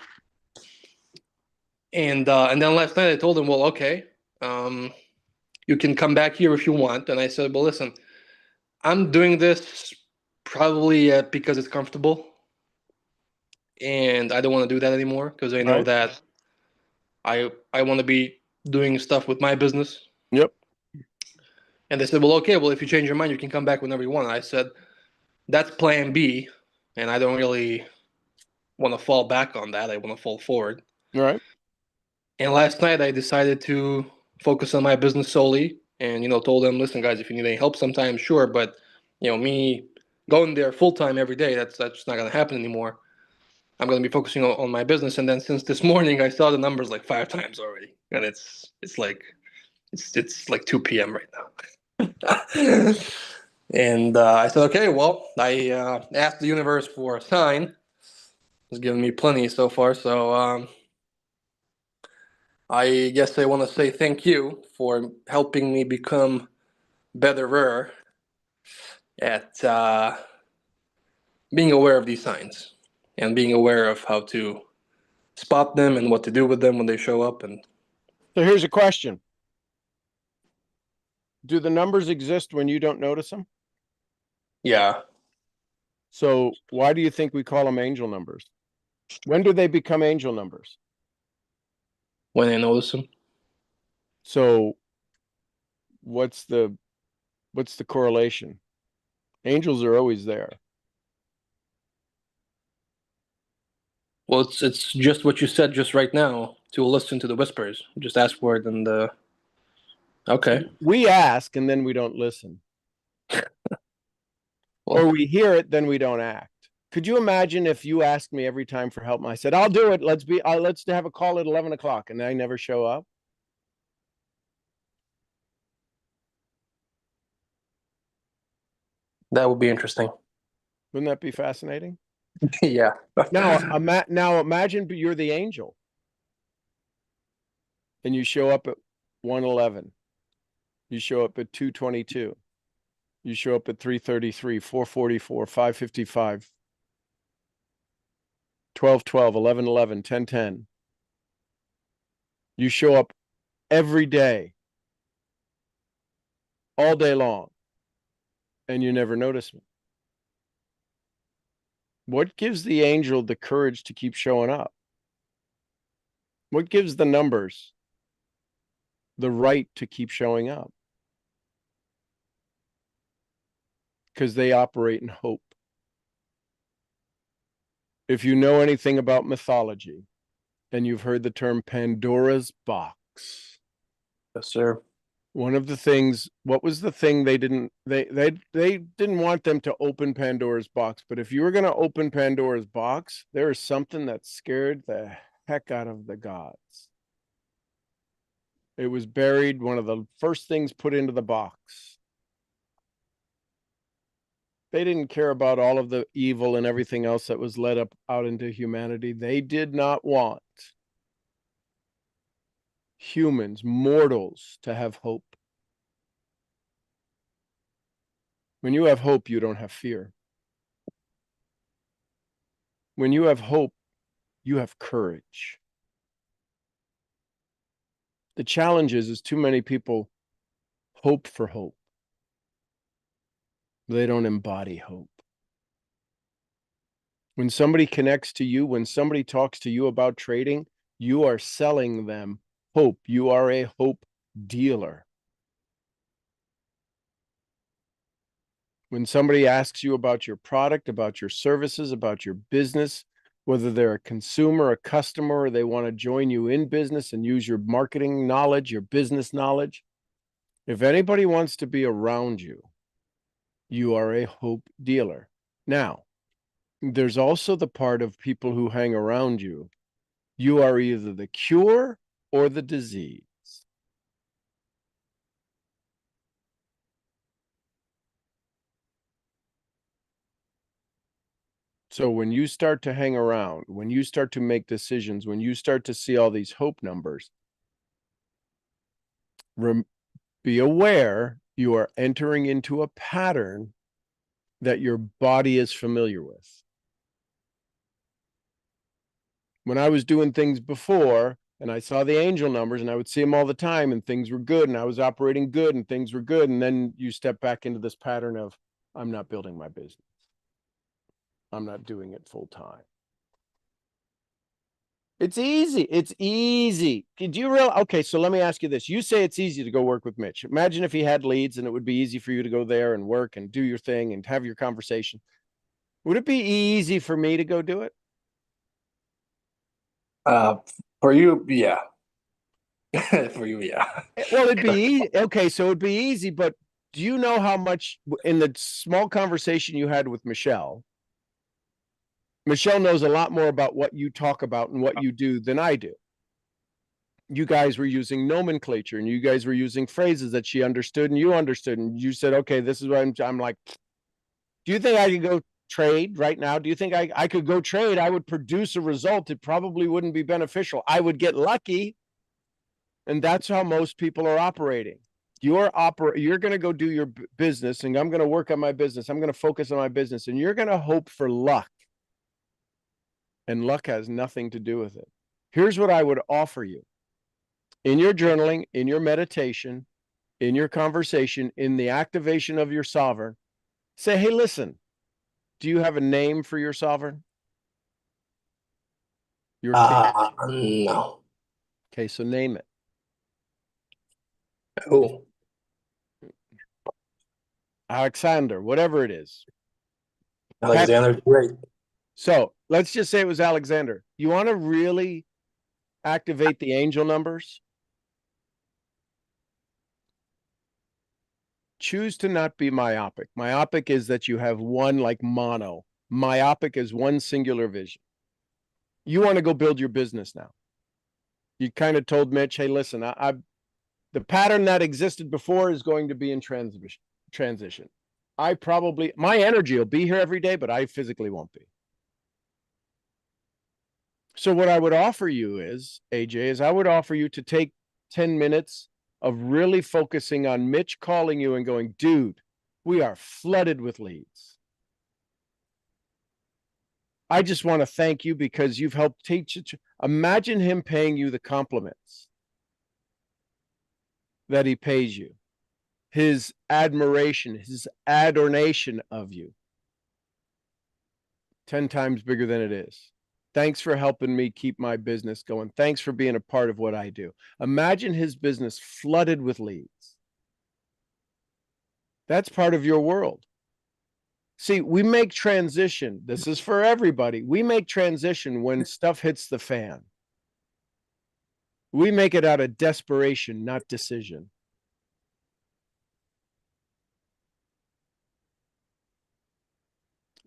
B: And then last night I told him, well, okay, you can come back here if you want. And I said, well, listen, I'm doing this probably because it's comfortable, and I don't want to do that anymore because I know
A: Right.
B: that I want to be doing stuff with my business.
A: Yep.
B: And they said, well, okay, well, if you change your mind, you can come back whenever you want. I said, that's plan B, and I don't really want to fall back on that. I want to fall forward.
A: All right.
B: And last night I decided to focus on my business solely, and told them, listen, guys, if you need any help sometime, sure, but me going there full time every day, that's not going to happen anymore. I'm going to be focusing on my business. And then since this morning, I saw the numbers like 5 times already, and it's like 2 p.m. right now. And I said, okay, well, I asked the universe for a sign. It's given me plenty so far, so I guess I want to say thank you for helping me become betterer at being aware of these signs and being aware of how to spot them and what to do with them when they show up. And
A: So here's a question. Do the numbers exist when you don't notice them?
B: yeah,
A: So why do you think we call them angel numbers? When do they become angel numbers?
B: when I notice them.
A: So what's the correlation? Angels are always there.
B: Well, it's just what you said just right now to listen to the whispers. Just ask for it and okay.
A: We ask and then we don't listen.
B: Well,
A: Or we hear it, then we don't act. Could you imagine if you asked me every time for help and I said, I'll do it. Let's have a call at 11 o'clock and I never show up?
B: that would be interesting.
A: Wouldn't that be fascinating?
B: Yeah.
A: Now imagine you're the angel and you show up at 1:11. You show up at 2:22. You show up at 3:33, 4:44, 5:55, 12:12, 11:11, 10:10. You show up every day, all day long, and you never notice me. What gives the angel the courage to keep showing up? What gives the numbers the right to keep showing up? Because they operate in hope. If you know anything about mythology and you've heard the term Pandora's box,
B: Yes, sir.
A: one of the things, what was the thing they didn't want them to open Pandora's box, but if you were going to open Pandora's box, there is something that scared the heck out of the gods. It was buried, one of the first things put into the box. They didn't care about all of the evil and everything else that was led up out into humanity. They did not want humans, mortals, to have hope. When you have hope, you don't have fear. When you have hope, you have courage. The challenge is too many people hope for hope. They don't embody hope. When somebody connects to you, when somebody talks to you about trading, you are selling them hope. You are a hope dealer. When somebody asks you about your product, about your services, about your business, whether they're a consumer, a customer, or they want to join you in business and use your marketing knowledge, your business knowledge, if anybody wants to be around you, you are a hope dealer. Now, there's also the part of people who hang around you. You are either the cure or the disease. So when you start to hang around, when you start to make decisions, when you start to see all these hope numbers, be aware you are entering into a pattern that your body is familiar with. When I was doing things before and I saw the angel numbers and I would see them all the time and things were good and I was operating good and things were good. And then you step back into this pattern of, I'm not building my business. I'm not doing it full time. It's easy. It's easy. Did you realize? Okay, so let me ask you this. You say it's easy to go work with Mitch. Imagine if he had leads and it would be easy for you to go there and work and do your thing and have your conversation. Would it be easy for me to go do it?
B: Uh, for you, yeah. For you, yeah.
A: Well, it'd be easy. Okay, so it'd be easy, but do you know how much in the small conversation you had with Michelle, Michelle knows a lot more about what you talk about and what you do than I do. You guys were using nomenclature and you guys were using phrases that she understood and you understood. And you said, okay, this is what I'm like, do you think I could go trade right now? Do you think I could go trade? I would produce a result. It probably wouldn't be beneficial. I would get lucky. And that's how most people are operating. You're going to go do your business and I'm going to work on my business. I'm going to focus on my business and you're going to hope for luck. And luck has nothing to do with it. Here's what I would offer you. In your journaling, in your meditation, in your conversation, in the activation of your sovereign, say, hey, listen, do you have a name for your sovereign? Your king?
B: No.
A: Okay, so name it.
B: Oh,
A: Alexander, whatever it is. Okay.
B: Alexander's great.
A: So let's just say it was Alexander. You want to really activate the angel numbers? Choose to not be myopic. Myopic is that you have one like mono. Myopic is one singular vision. You want to go build your business now. You kind of told Mitch, hey, listen, the pattern that existed before is going to be in transition. My energy will be here every day, but I physically won't be. So what I would offer you is, AJ, I would offer you to take 10 minutes of really focusing on Mitch calling you and going, dude, we are flooded with leads. I just want to thank you because you've helped teach it. Imagine him paying you the compliments that he pays you, his admiration, his adoration of you. 10 times bigger than it is. Thanks for helping me keep my business going. Thanks for being a part of what I do. Imagine his business flooded with leads. That's part of your world. See, we make transition. This is for everybody. We make transition when stuff hits the fan. We make it out of desperation, not decision.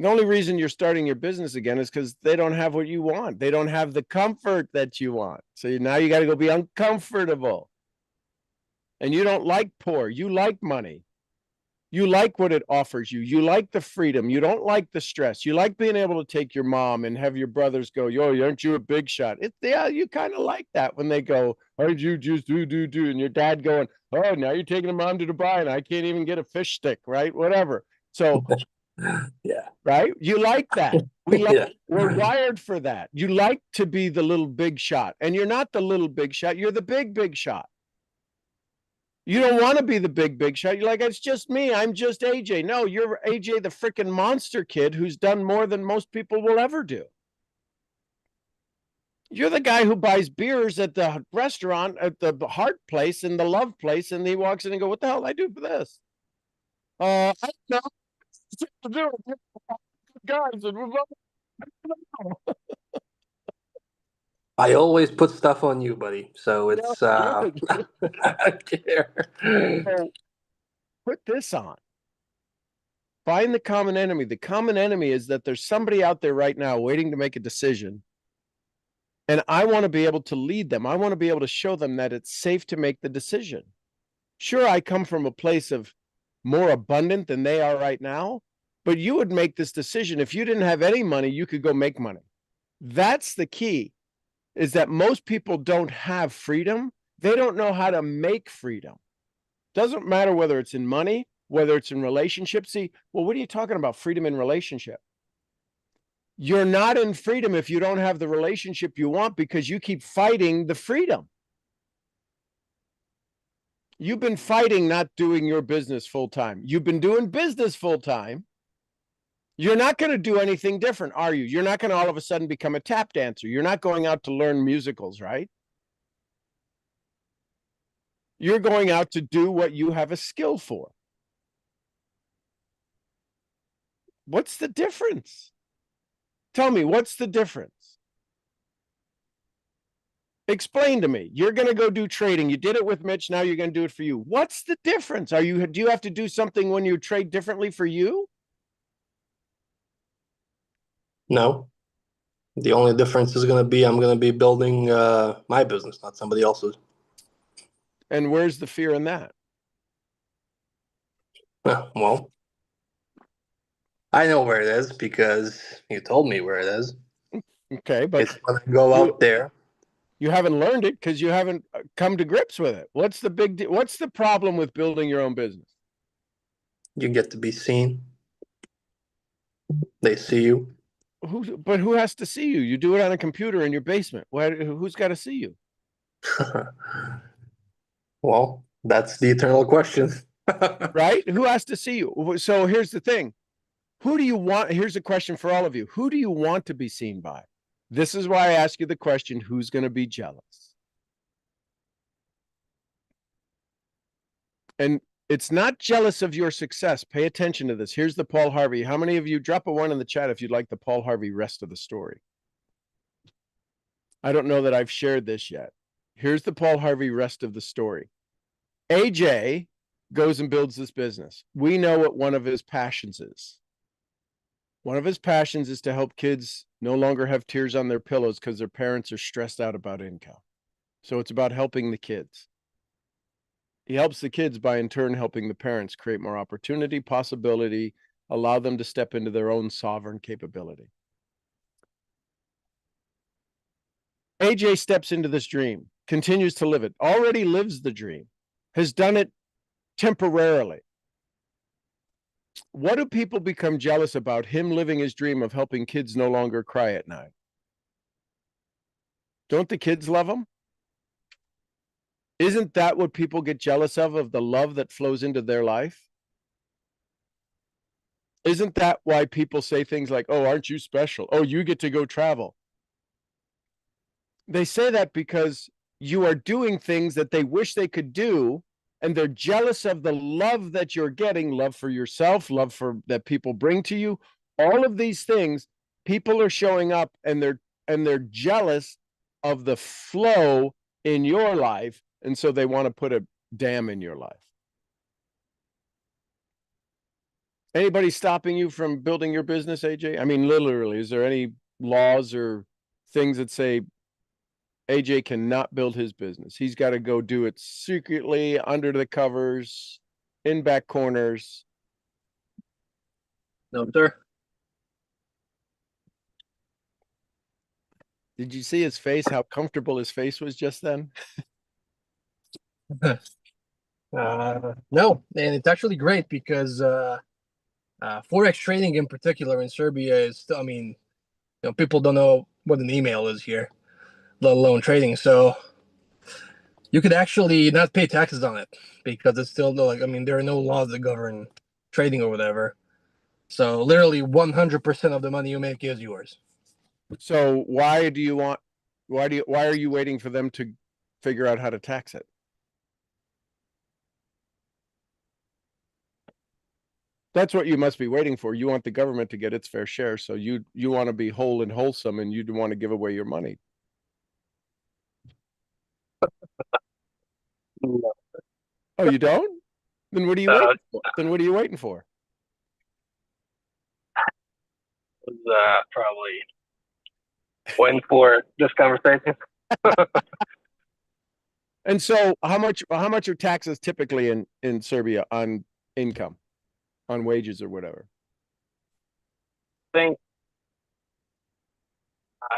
A: The only reason you're starting your business again is because they don't have what you want. They don't have the comfort that you want. So now you got to go be uncomfortable. And you don't like poor. You like money. You like what it offers you. You like the freedom. You don't like the stress. You like being able to take your mom and have your brothers go, yo, aren't you a big shot? Yeah, you kind of like that when they go, how'd you just do? And your dad going, oh, now you're taking a mom to Dubai and I can't even get a fish stick, right? Whatever. So,
B: Yeah.
A: right? You like that.
B: Yeah.
A: We're wired for that. You like to be the little big shot. And you're not the little big shot. You're the big shot. You don't want to be the big shot. You're like, it's just me. I'm just AJ. No, you're AJ, the freaking monster kid who's done more than most people will ever do. You're the guy who buys beers at the restaurant, at the heart place and the love place, and he walks in and go, what the hell did I do for this? I don't know. Guys,
B: I always put stuff on you, buddy. So
A: yeah,
B: it's
A: good.
B: I don't care.
A: So put this on. Find the common enemy. The common enemy is that there's somebody out there right now waiting to make a decision. And I want to be able to lead them. I want to be able to show them that it's safe to make the decision. Sure, I come from a place of more abundant than they are right now, but you would make this decision. If you didn't have any money, you could go make money. That's the key, is that most people don't have freedom. They don't know how to make freedom. Doesn't matter whether it's in money, whether it's in relationships. See, well, what are you talking about? Freedom in relationship. You're not in freedom if you don't have the relationship you want because you keep fighting the freedom. You've been fighting not doing your business full time. You've been doing business full time. You're not going to do anything different, are you? You're not going to all of a sudden become a tap dancer. You're not going out to learn musicals, right? You're going out to do what you have a skill for. What's the difference? Tell me, what's the difference? Explain to me. You're going to go do trading. You did it with Mitch. Now you're going to do it for you. What's the difference? Do you have to do something when you trade differently for you?
B: No. The only difference is going to be I'm going to be building my business, not somebody else's.
A: And where's the fear in that?
B: Well, I know where it is because you told me where it is.
A: Okay, but
B: It's when I go
A: you
B: out there,
A: you haven't learned it because you haven't come to grips with it. What's the what's the problem with building your own business?
B: you get to be seen. They see you.
A: But who has to see you? You do it on a computer in your basement. Who's got to see you?
B: Well, that's the eternal question.
A: Right? Who has to see you? So here's the thing. Who do you want? Here's a question for all of you. Who do you want to be seen by? This is why I ask you the question, who's going to be jealous? And it's not jealous of your success. Pay attention to this. Here's the Paul Harvey. How many of you drop a one in the chat if you'd like the Paul Harvey rest of the story? I don't know that I've shared this yet. Here's the Paul Harvey rest of the story. AJ goes and builds this business. We know what one of his passions is. One of his passions is to help kids no longer have tears on their pillows because their parents are stressed out about income. So it's about helping the kids. He helps the kids by in turn helping the parents create more opportunity, possibility, allow them to step into their own sovereign capability. AJ steps into this dream, continues to live it, already lives the dream, has done it temporarily. What do people become jealous about him living his dream of helping kids no longer cry at night? Don't the kids love him? Isn't that what people get jealous of the love that flows into their life? Isn't that why people say things like, oh, aren't you special? Oh, you get to go travel. They say that because you are doing things that they wish they could do, and they're jealous of the love that you're getting, love for yourself, love for that people bring to you. All of these things, people are showing up and they're jealous of the flow in your life, and so they want to put a dam in your life. Anybody stopping you from building your business, AJ? I mean, literally, is there any laws or things that say AJ cannot build his business? He's got to go do it secretly, under the covers, in back corners.
B: No, sir.
A: Did you see his face? How comfortable his face was just then?
B: No, and it's actually great because forex trading in particular in Serbia is still, I mean, people don't know what an email is here, let alone trading. So you could actually not pay taxes on it because it's still like, I mean, there are no laws that govern trading or whatever. So literally 100% of the money you make is yours.
A: So why are you waiting for them to figure out how to tax it? That's what you must be waiting for. You want the government to get its fair share, so you want to be whole and wholesome, and you don't want to give away your money.
B: No.
A: Oh, you don't? Then what are you waiting for? Then what are you waiting for?
B: Probably waiting for this conversation.
A: And so how much are taxes typically in Serbia on income, on wages or whatever?
B: I think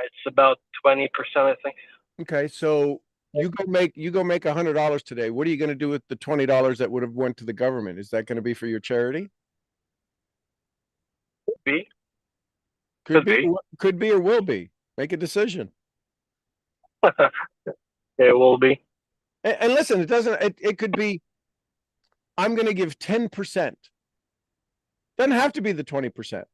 B: it's about 20%, I think.
A: Okay, so you go make $100 today. What are you going to do with the $20 that would have went to the government? Is that going to be for your charity?
B: Could be.
A: Could be, could be, or will be. Make a decision.
B: It will be.
A: And listen, it could be, I'm going to give 10%. Doesn't have to be the 20%.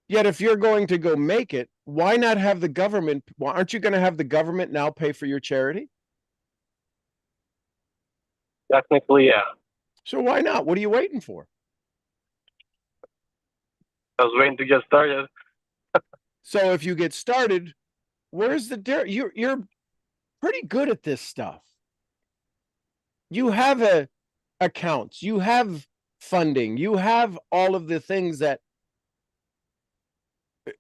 A: Yet if you're going to go make it, why not have the government? Why aren't you going to have the government now pay for your charity?
B: Technically, yeah.
A: So why not? What are you waiting for?
B: I was waiting to get started.
A: So if you get started, where's the you're pretty good at this stuff. You have accounts, you have funding, you have all of the things that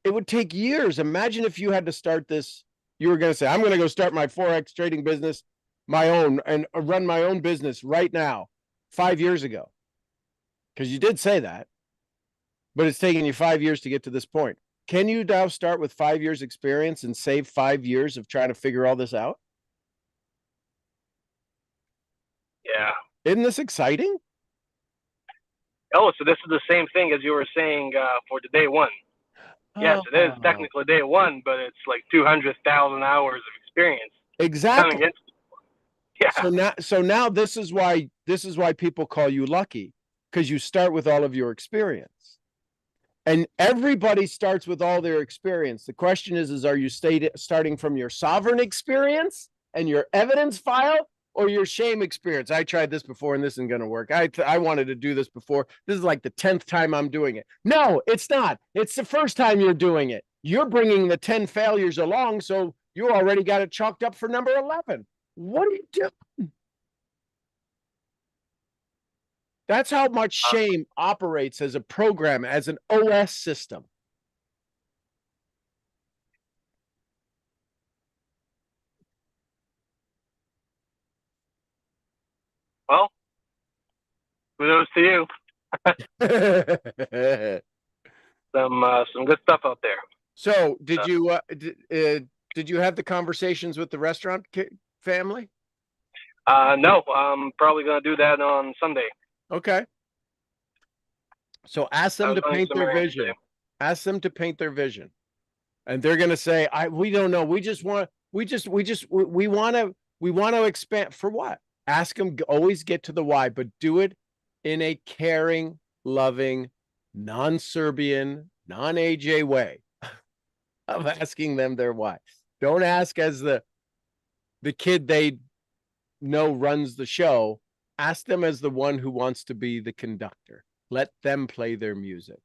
A: It would take years. Imagine if you had to start this. You were going to say, I'm going to go start my Forex trading business, my own, and run my own business right now, 5 years ago. Because you did say that, but it's taken you 5 years to get to this point. Can you now start with 5 years experience and save 5 years of trying to figure all this out?
B: Yeah.
A: Isn't this exciting?
B: Oh, so this is the same thing as you were saying for the day one. Yes, it is
A: Oh,
B: technically day one, but it's like 200,000 hours of experience coming
A: exactly.
B: in. Yeah.
A: So now this is why people call you lucky, because you start with all of your experience. And everybody starts with all their experience. The question is are you starting from your sovereign experience and your evidence file, or your shame experience? I tried this before and this isn't going to work. I wanted to do this before. This is like the 10th time I'm doing it. No, it's not. It's the first time you're doing it. You're bringing the 10 failures along, so you already got it chalked up for number 11. What are you doing? That's how much shame operates as a program, as an OS system.
B: Well, kudos to you. Some good stuff out there.
A: So,
B: Uh,
A: did you have the conversations with the restaurant family?
B: no, I'm probably gonna do that on Sunday.
A: Okay. So ask
B: I
A: them
B: was
A: to
B: running
A: paint
B: some
A: their
B: errands today.
A: vision. Ask them to paint their vision. And they're going to say, we don't know. We want to expand for what? Ask them, always get to the why, but do it in a caring, loving, non-Serbian, non-AJ way of asking them their why. Don't ask as the kid they know runs the show. Ask them as the one who wants to be the conductor. Let them play their music.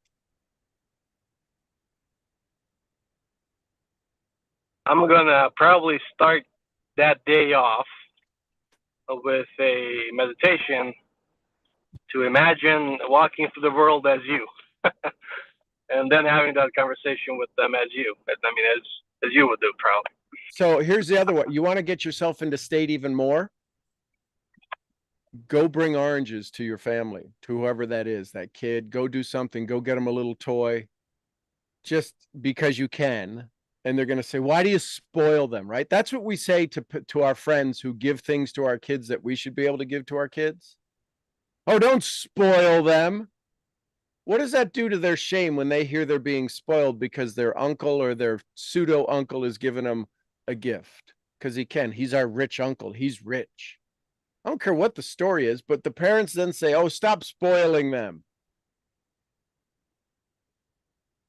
B: I'm gonna probably start that day off with a meditation to imagine walking through the world as you, and then having that conversation with them as you. I mean, as you would do, probably.
A: So here's the other one. You want to get yourself into state even more? Go bring oranges to your family, to whoever that is, that kid. Go do something. Go get them a little toy just because you can. And they're going to say, why do you spoil them? Right. That's what we say to our friends who give things to our kids that we should be able to give to our kids. Oh, don't spoil them. What does that do to their shame when they hear they're being spoiled because their uncle or their pseudo uncle is giving them a gift? Because he can. He's our rich uncle. He's rich. I don't care what the story is, but the parents then say, oh, stop spoiling them.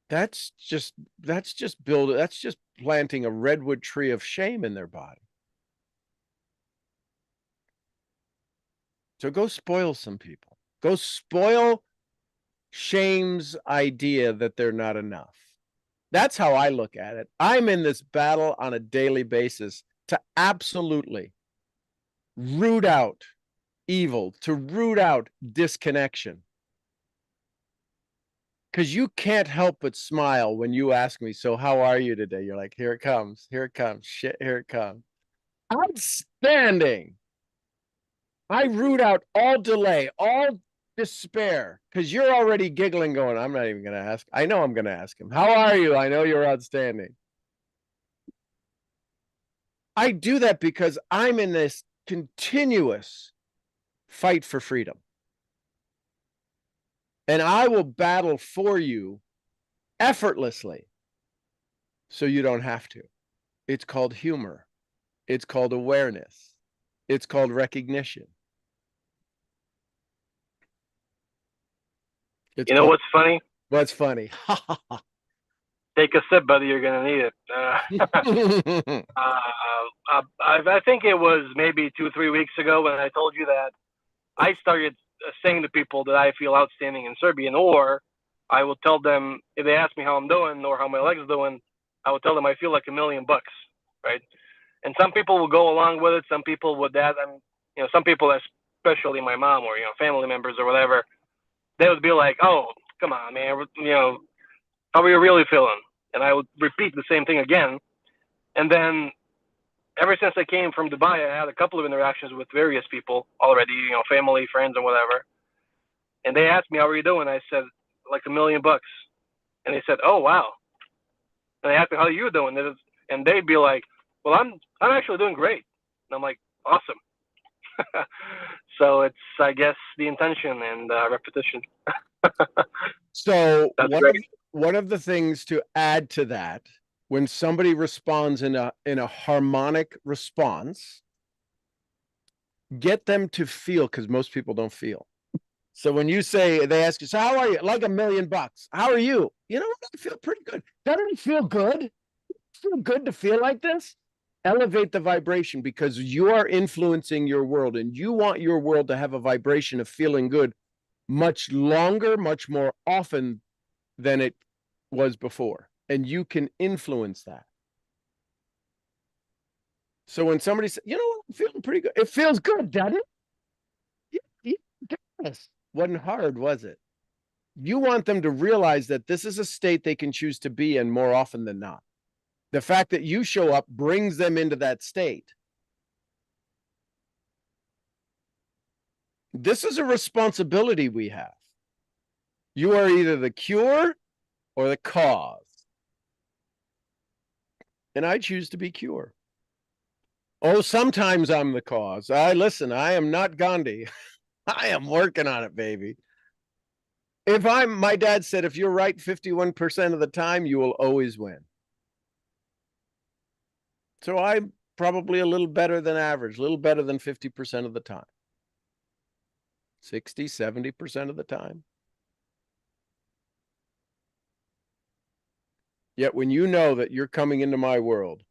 A: That's just planting a redwood tree of shame in their body. So go spoil some people. Go spoil shame's idea that they're not enough. That's how I look at it. I'm in this battle on a daily basis to absolutely root out evil, to root out disconnection. Because you can't help but smile when you ask me, so how are you today? You're like, here it comes, here it comes, shit, here it comes. Outstanding. I root out all delay, all despair, because you're already giggling, going, I'm not even going to ask. I know I'm going to ask him. How are you? I know you're outstanding. I do that because I'm in this continuous fight for freedom. And I will battle for you effortlessly so you don't have to. It's called humor. It's called awareness. It's called recognition. It's
B: You know
A: called
B: what's funny?
A: what's funny.
B: Take a sip, buddy. You're gonna need it. I think it was maybe 2, 3 weeks ago when I told you that I started saying to people that I feel outstanding in Serbian, or I will tell them if they ask me how I'm doing or how my leg's doing, I will tell them I feel like $1,000,000, right? And some people will go along with it. Some people would that, and some people, especially my mom or family members or whatever, they would be like, "Oh, come on, man, how are you really feeling?"
C: and I would repeat the same thing again. And then ever since I came from Dubai, I had a couple of interactions with various people already, family, friends, and whatever. And they asked me, "How are you doing?" I said, "Like $1 million." And they said, "Oh wow." And they asked me, "How are you doing?" And they'd be like, "Well, I'm actually doing great." And I'm like, "Awesome." So it's, I guess, the intention and repetition.
A: So
C: That's great.
A: one of the things to add to that, when somebody responds in a harmonic response, get them to feel, because most people don't feel. So when you say, they ask you, so how are you? Like $1 million. How are you? You know what? I feel pretty good. Doesn't it feel good? Feel good to feel like this? Elevate the vibration, because you are influencing your world, and you want your world to have a vibration of feeling good much longer, much more often than it was before. And you can influence that. So when somebody says, you know what, I'm feeling pretty good. It feels good, doesn't it? Yes. Wasn't hard, was it? You want them to realize that this is a state they can choose to be in more often than not. The fact that you show up brings them into that state. This is a responsibility we have. You are either the cure or the cause. And I choose to be cure. Oh, sometimes I'm the cause. Listen, I am not Gandhi. I am working on it, baby. My dad said, if you're right 51% of the time, you will always win. So I'm probably a little better than average, a little better than 50% of the time. 60, 70% of the time. Yet when you know that you're coming into my world,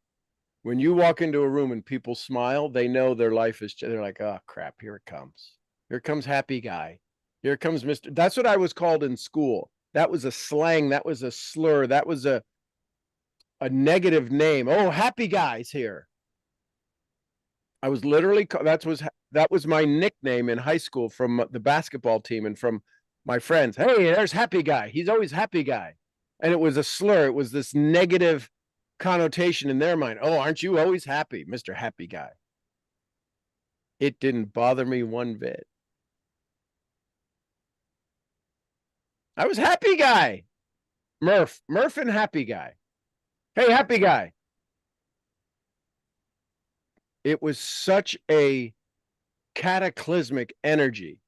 A: when you walk into a room and people smile, they know their life is, they're like, oh crap, here it comes. Here comes happy guy. Here comes Mr. That's what I was called in school. That was a slang. That was a slur. That was a negative name. Oh, happy guy's here. I was literally, that was my nickname in high school from the basketball team and from my friends. Hey, there's happy guy. He's always happy guy. And it was a slur. It was this negative connotation in their mind. Oh, aren't you always happy, Mr. Happy Guy? It didn't bother me one bit. I was happy guy. Murph and happy guy. Hey, happy guy. It was such a cataclysmic energy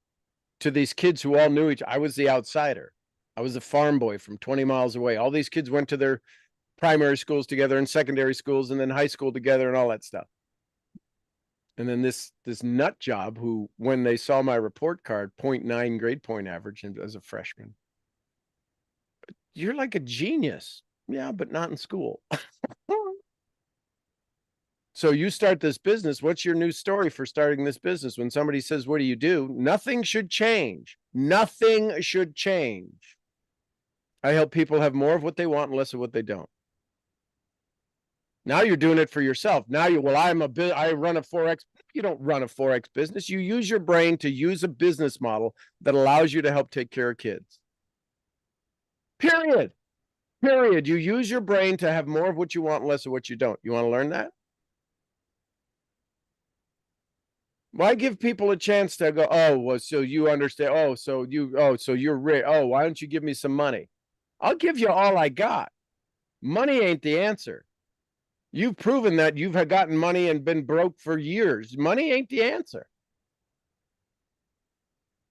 A: to these kids who all knew each other. I was the outsider. I was a farm boy from 20 miles away. All these kids went to their primary schools together and secondary schools and then high school together and all that stuff. And then this nut job who, when they saw my report card, 0.9 grade point average as a freshman. You're like a genius. Yeah, but not in school. So you start this business. What's your new story for starting this business? When somebody says, what do you do? Nothing should change. Nothing should change. I help people have more of what they want and less of what they don't. Now you're doing it for yourself. Now I run a Forex. You don't run a Forex business. You use your brain to use a business model that allows you to help take care of kids. Period. You use your brain to have more of what you want and less of what you don't. You want to learn that? Why give people a chance to go, oh, well, so you understand. So you're rich. Oh, why don't you give me some money? I'll give you all I got. Money ain't the answer. You've proven that you've gotten money and been broke for years. Money ain't the answer.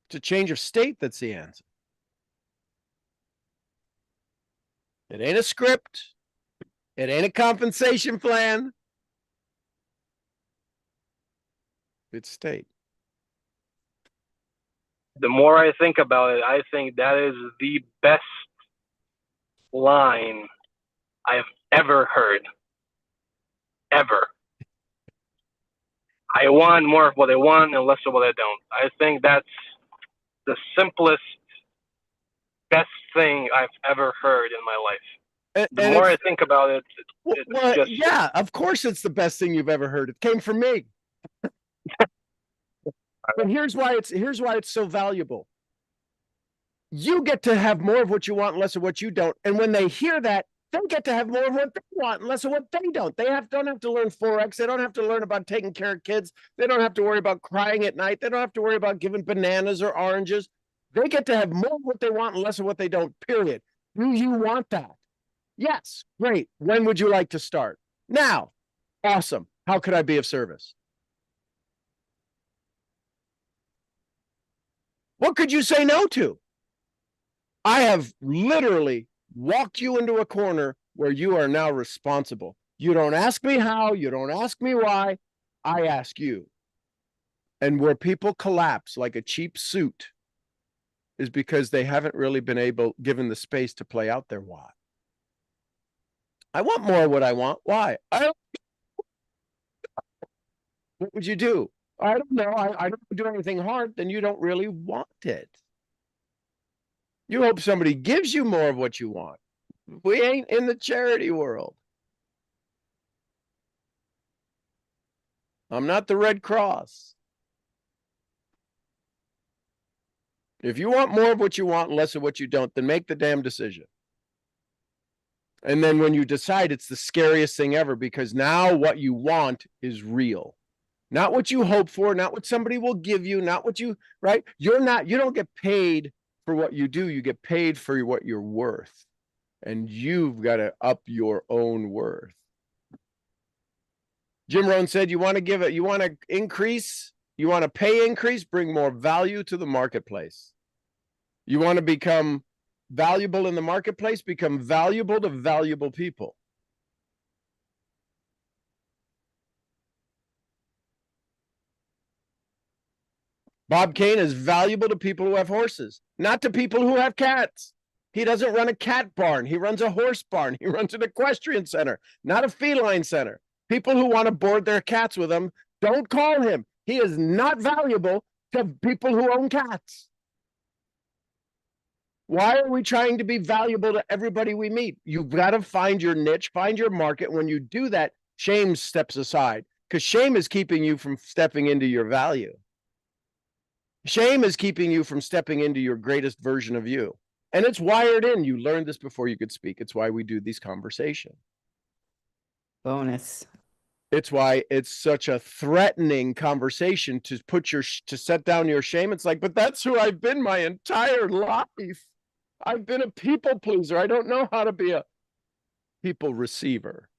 A: It's a change of state that's the answer. It ain't a script. It ain't a compensation plan. It's state.
C: The more I think about it, I think that is the best line I've ever heard. Ever. I want more of what I want and less of what I don't. I think that's the simplest, best thing I've ever heard in my life. The more I think about it, it's just...
A: Yeah, of course it's the best thing you've ever heard. It came from me. But here's why it's so valuable. You get to have more of what you want and less of what you don't. And when they hear that, They get to have more of what they want and less of what they don't. They don't have to learn Forex. They don't have to learn about taking care of kids. They don't have to worry about crying at night. They don't have to worry about giving bananas or oranges. They get to have more of what they want and less of what they don't, period. Do you want that? Yes. Great. When would you like to start? Now. Awesome. How could I be of service? What could you say no to? I have literally walked you into a corner where you are now responsible. You don't ask me how, you don't ask me why, I ask you. And where people collapse like a cheap suit is because they haven't really been given the space to play out their why. I want more of what I want. Why? What would you do? I don't know. I don't do anything hard, then you don't really want it. You hope somebody gives you more of what you want. We ain't in the charity world. I'm not the Red Cross. If you want more of what you want and less of what you don't, then make the damn decision. And then when you decide, it's the scariest thing ever, because now what you want is real. Not what you hope for, not what somebody will give you, not what you, right? You don't get paid for what you do. You get paid for what you're worth. And you've got to up your own worth. Jim Rohn said, you want to increase, you want to pay increase, bring more value to the marketplace. You want to become valuable in the marketplace, become valuable to valuable people. Bob Kane is valuable to people who have horses, not to people who have cats. He doesn't run a cat barn. He runs a horse barn. He runs an equestrian center, not a feline center. People who want to board their cats with him, don't call him. He is not valuable to people who own cats. Why are we trying to be valuable to everybody we meet? You've got to find your niche, find your market. When you do that, shame steps aside, because shame is keeping you from stepping into your value. Shame is keeping you from stepping into your greatest version of you. And it's wired in. You learned this before you could speak. It's why we do these conversations.
D: Bonus.
A: It's why it's such a threatening conversation to set down your shame. It's like, but that's who I've been my entire life. I've been a people pleaser. I don't know how to be a people receiver.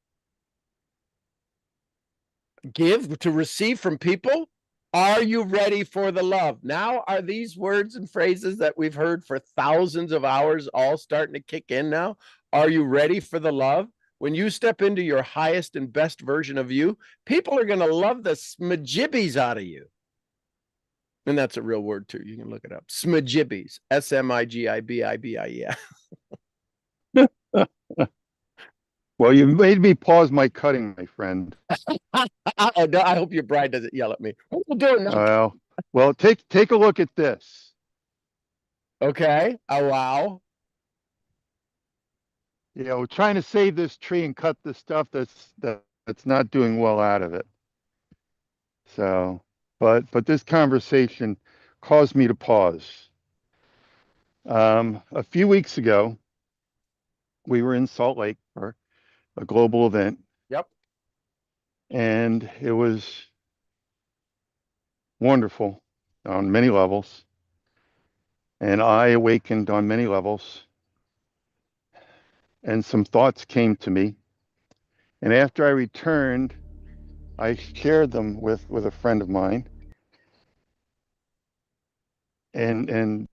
A: Give to receive from people. Are you ready for the love? Now, are these words and phrases that we've heard for thousands of hours all starting to kick in now? Are you ready for the love? When you step into your highest and best version of you, people are going to love the smajibbies out of you. And that's a real word too. You can look it up. Smajibbies. Smigibibie.
E: Well, you made me pause my cutting, my friend.
A: Oh, no, I hope your bride doesn't yell at me. What are you doing now?
E: Well, take a look at this.
A: Okay. Oh, wow.
E: You know, trying to save this tree and cut the stuff that's not doing well out of it. So, but this conversation caused me to pause. A few weeks ago, we were in Salt Lake for a global event.
A: Yep.
E: And it was wonderful on many levels. And I awakened on many levels. And some thoughts came to me. And after I returned, I shared them with a friend of mine. And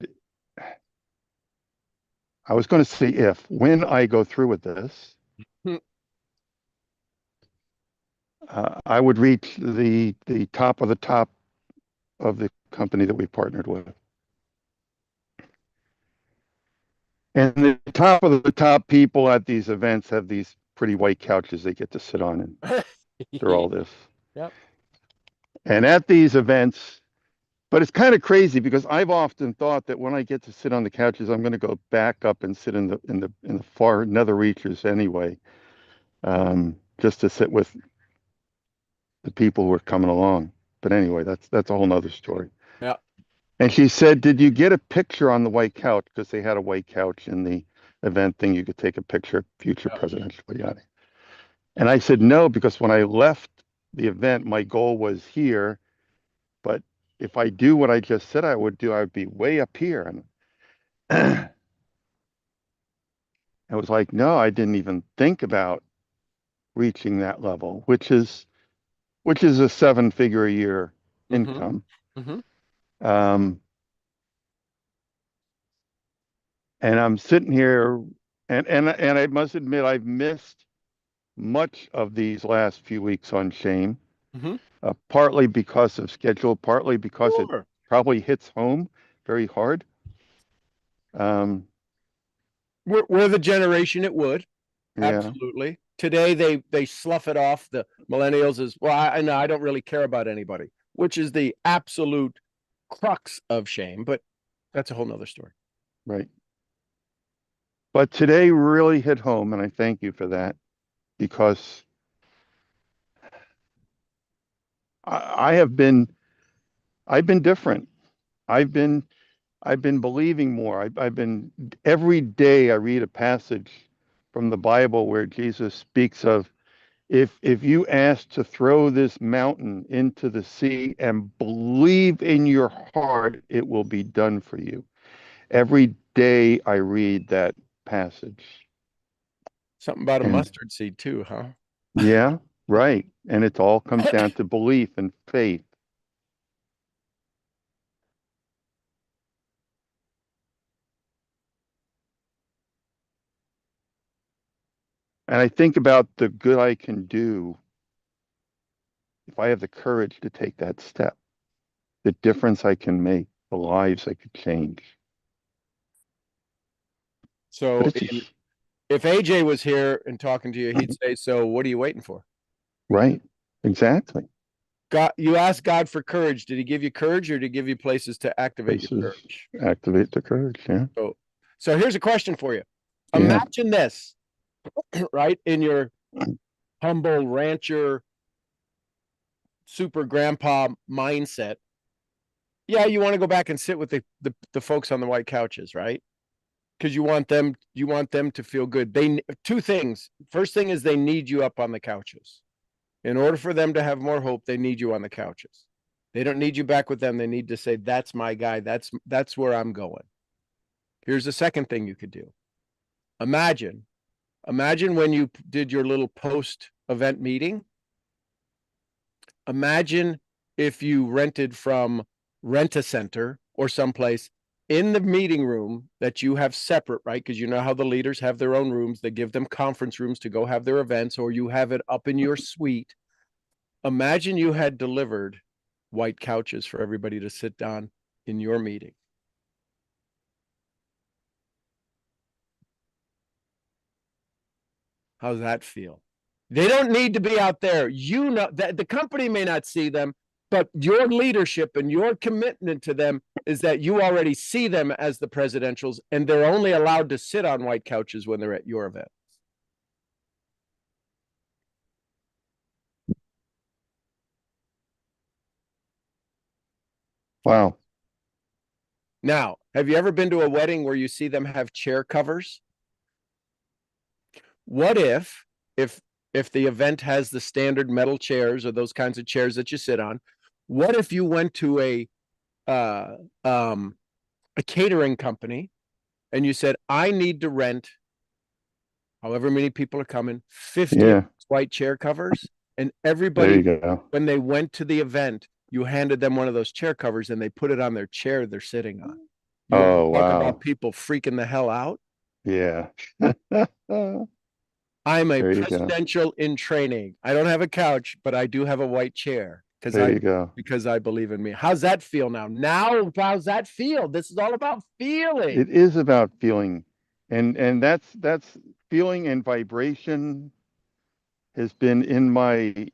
E: I was going to say when I go through with this, I would reach the top of the company that we partnered with. And the top of the top people at these events have these pretty white couches they get to sit on and through all this.
A: Yep.
E: And at these events, but it's kind of crazy because I've often thought that when I get to sit on the couches, I'm going to go back up and sit in the far nether reaches anyway, just to sit with the people who are coming along. But anyway, that's a whole nother story.
A: Yeah.
E: And she said, "Did you get a picture on the white couch?" Because they had a white couch in the event thing. You could take a picture, future
A: Yeah.
E: presidential, yada. And I said no, because when I left the event, my goal was here. But if I do what I just said I would do, I would be way up here. And I was like, no, I didn't even think about reaching that level, which is a seven-figure a year
A: Mm-hmm.
E: income.
A: Mm-hmm.
E: Um, and I'm sitting here, and I must admit I've missed much of these last few weeks on shame,
A: Mm-hmm.
E: partly because of schedule, partly because it
A: Sure.
E: probably hits home very hard. Um,
A: We're the generation it would.
E: yeah,
A: Absolutely. Today they slough it off. The millennials as well. No, I don't really care about anybody, which is the absolute crux of shame. But that's a whole nother story.
E: right. But today really hit home, and I thank you for that, because I I've been different. I've been I've been believing more. I've been every day I read a passage from the Bible where Jesus speaks of, if you ask to throw this mountain into the sea and believe in your heart, it will be done for you. Every day I read that passage.
A: Something about a
E: And
A: mustard seed too, huh?
E: yeah, right. And it all comes down to belief and faith. And I think about the good I can do if I have the courage to take that step, the difference I can make, the lives I could change. But
A: So
E: it's a,
A: if AJ was here and talking to you, he'd say, "So what are you waiting for?"
E: right, exactly.
A: God, you asked God for courage. Did he give you courage, or did he give you places to activate your
E: Places
A: courage?
E: activate the courage. Yeah,
A: So here's a question for you.
E: yeah,
A: Imagine this, right? In your humble rancher, super grandpa mindset. Yeah, you want to go back and sit with the folks on the white couches, right? Because you want them to feel good. They two things. First thing is they need you up on the couches. In order for them to have more hope, they need you on the couches. They don't need you back with them. They need to say, "That's my guy. That's where I'm going." Here's the second thing you could do. Imagine, imagine when you did your little post event meeting. Imagine if you rented from Rent a Center or someplace in the meeting room that you have separate, right? Because you know how the leaders have their own rooms. They give them conference rooms to go have their events, or you have it up in your suite. Imagine you had delivered white couches for everybody to sit down in your meeting. How's that feel? They don't need to be out there. You know that the company may not see them, but your leadership and your commitment to them is that you already see them as the presidentials, and they're only allowed to sit on white couches when they're at your event.
E: wow,
A: Now, have you ever been to a wedding where you see them have chair covers? What if if the event has the standard metal chairs or those kinds of chairs that you sit on? What if you went to uh, um, a catering company and you said, "I need to rent however many people are coming, 50
E: yeah,
A: white chair covers," and
E: there you
A: everybody,
E: go.
A: when they went to the event, you handed them one of those chair covers and they put it on their chair they're sitting on. You want
E: Oh,
A: to talk about
E: wow,
A: people freaking the hell out?
E: yeah.
A: I'm a
E: There you go.
A: presidential in training. I don't have a couch, but I do have a white chair
E: There you go.
A: because I believe in me. How's that feel now? Now, how's that feel? This is all about feeling.
E: It is about feeling, and that's feeling, and vibration has been in my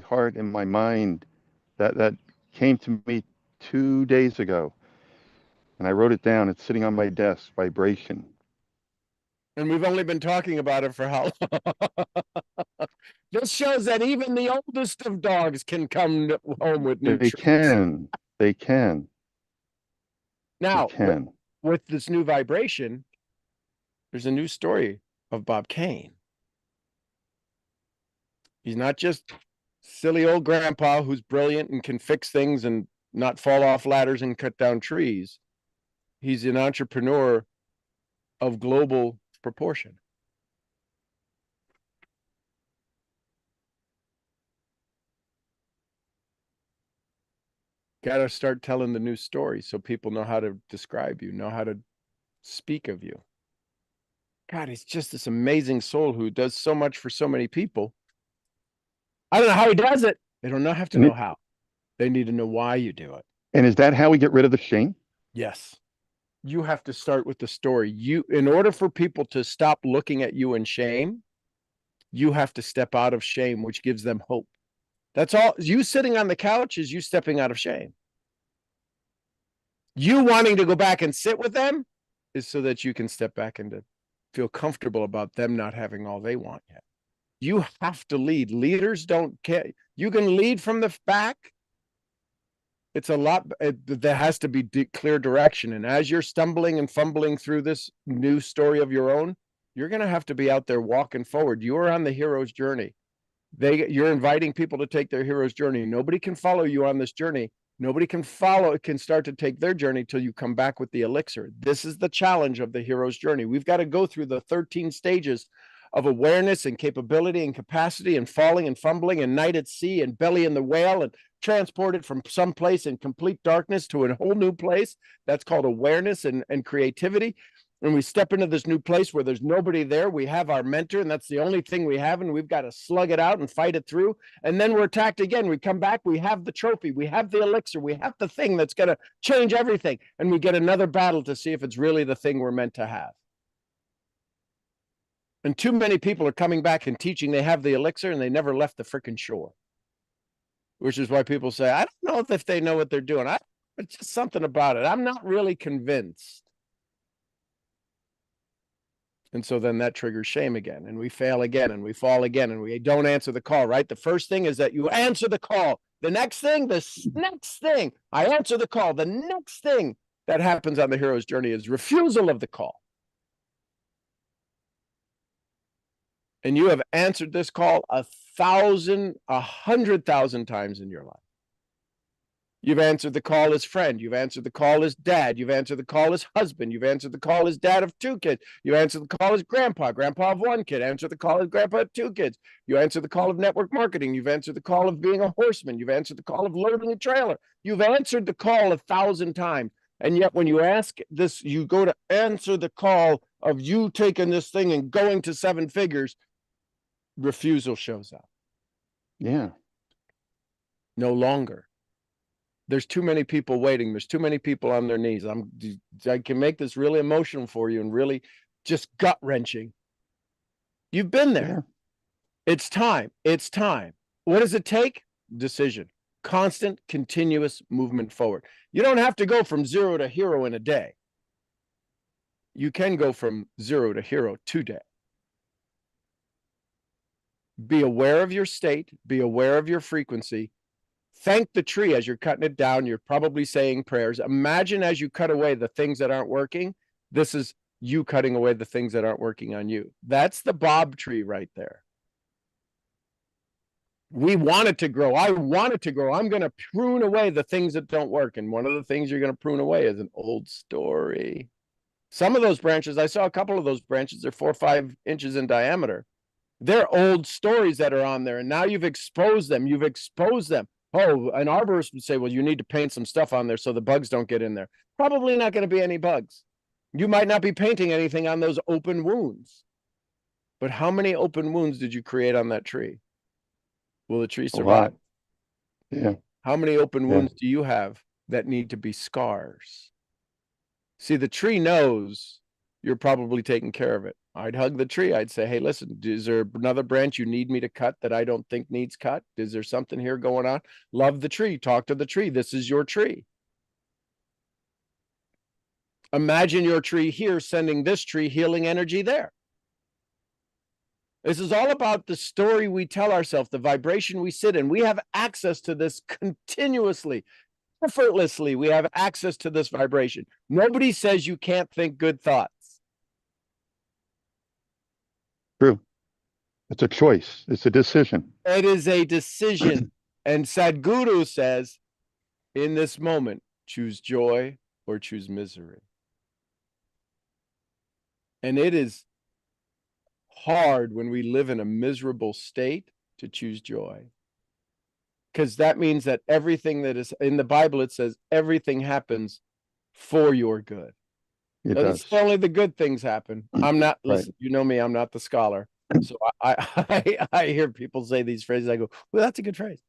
E: heart, in my mind. That came to me 2 days ago, and I wrote it down. It's sitting on my desk. Vibration.
A: And we've only been talking about it for how long? This shows that even the oldest of dogs can come home with new
E: They
A: tricks.
E: can. They can. They
A: Now,
E: can.
A: with this new vibration, There's a new story of Bob Kane. He's not just silly old grandpa who's brilliant and can fix things and not fall off ladders and cut down trees. He's an entrepreneur of global proportion. Got to start telling the new story so people know how to describe you, know how to speak of you. God, he's just this amazing soul who does so much for so many people. I don't know how he does it. They don't have to
E: And
A: know
E: it,
A: how. They need to know why you do it.
E: and is that how we get rid of the shame?
A: Yes. You have to start with the story. In order for people to stop looking at you in shame, you have to step out of shame, which gives them hope. That's all. You sitting on the couch is you stepping out of shame. You wanting to go back and sit with them is so that you can step back and to feel comfortable about them not having all they want yet. You have to lead. Leaders don't care. You can lead from the back. It's a lot. There has to be clear direction. And as you're stumbling and fumbling through this new story of your own, you're going to have to be out there walking forward. You are on the hero's journey. You're inviting people to take their hero's journey. Nobody can follow you on this journey. Nobody can start to take their journey till you come back with the elixir. This is the challenge of the hero's journey. We've got to go through the 13 stages of awareness and capability and capacity and falling and fumbling and night at sea and belly in the whale and transported from some place in complete darkness to a whole new place. That's called awareness and creativity. And we step into this new place where there's nobody there. We have our mentor, and that's the only thing we have, and we've got to slug it out and fight it through. And then we're attacked again. We come back, we have the trophy, we have the elixir, we have the thing that's going to change everything. And we get another battle to see if it's really the thing we're meant to have. And too many people are coming back and teaching they have the elixir, and they never left the frickin' shore. Which is why people say, I don't know if they know what they're doing. It's just something about it. I'm not really convinced. And so then that triggers shame again, and we fail again, and we fall again, and we don't answer the call, right? The first thing is that you answer the call. The next thing, I answer the call. The next thing that happens on the hero's journey is refusal of the call. And you have answered this call 100,000 times in your life. You've answered the call as friend. You've answered the call as dad. You've answered the call as husband. You've answered the call as dad of 2 kids. You answered the call as grandpa of 1 kid. Answered the call as grandpa of 2 kids. You answered the call of network marketing. You've answered the call of being a horseman. You've answered the call of loading a trailer. You've answered the call 1,000 times. And yet when you ask this, you go to answer the call of you taking this thing and going to 7 figures, refusal shows up.
E: Yeah.
A: No longer. There's too many people waiting. There's too many people on their knees. I can make this really emotional for you and really just gut wrenching. You've been there.
E: Yeah.
A: It's time. It's time. What does it take? Decision. Constant, continuous movement forward. You don't have to go from 0 to hero in a day. You can go from 0 to hero today. Be aware of your state. Be aware of your frequency. Thank the tree as you're cutting it down. You're probably saying prayers. Imagine as you cut away the things that aren't working, this is you cutting away the things that aren't working on you. That's the Bob tree right there. We want it to grow. I want it to grow. I'm going to prune away the things that don't work. And one of the things you're going to prune away is an old story. Some of those branches, I saw a couple of those branches, they're 4 or 5 inches in diameter. They're old stories that are on there. And now you've exposed them. You've exposed them. Oh, an arborist would say, well, you need to paint some stuff on there so the bugs don't get in there. Probably not going to be any bugs. You might not be painting anything on those open wounds. But how many open wounds did you create on that tree? Will the tree survive?
E: A lot. Yeah.
A: How many open wounds do you have that need to be scars? See, the tree knows you're probably taking care of it. I'd hug the tree. I'd say, hey, listen, is there another branch you need me to cut that I don't think needs cut? Is there something here going on? Love the tree. Talk to the tree. This is your tree. Imagine your tree here sending this tree healing energy there. This is all about the story we tell ourselves, the vibration we sit in. We have access to this continuously, effortlessly. We have access to this vibration. Nobody says you can't think good thoughts.
E: True. It's a choice. It's a decision.
A: It is a decision. And Sadhguru says, in this moment, choose joy or choose misery. And it is hard when we live in a miserable state to choose joy. Because that means that everything that is in the Bible, it says everything happens for your good.
E: It
A: Doesn't
E: does.
A: say only the good things happen. I'm not,
E: Right.
A: listen, you know me, I'm not the scholar. So I hear people say these phrases. I go, well, that's a good phrase.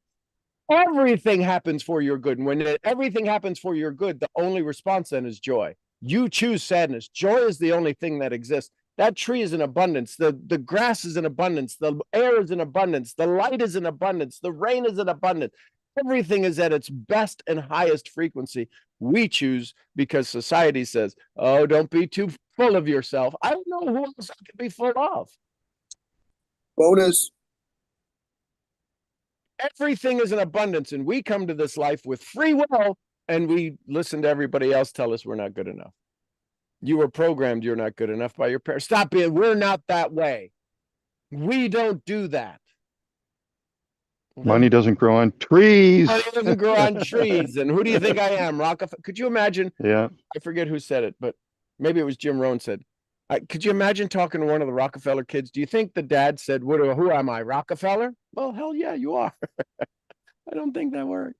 A: Everything happens for your good. And when everything happens for your good, the only response then is joy. You choose sadness. Joy is the only thing that exists. That tree is in abundance. The grass is in abundance. The air is in abundance. The light is in abundance. The rain is in abundance. Everything is at its best and highest frequency. We choose because society says, oh, don't be too full of yourself. I don't know who else I could be full of.
D: Bonus.
A: Everything is in abundance, and we come to this life with free will, and we listen to everybody else tell us we're not good enough. You were programmed you're not good enough by your parents. Stop being, we're not that way. We don't do that.
E: Money doesn't grow on trees.
A: Money doesn't grow on trees. And who do you think I am? Rockefeller? Could you imagine?
E: Yeah.
A: I forget who said it, but maybe it was Jim Rohn said, could you imagine talking to one of the Rockefeller kids? Do you think the dad said, who am I, Rockefeller? Well, hell yeah, you are. I don't think that worked.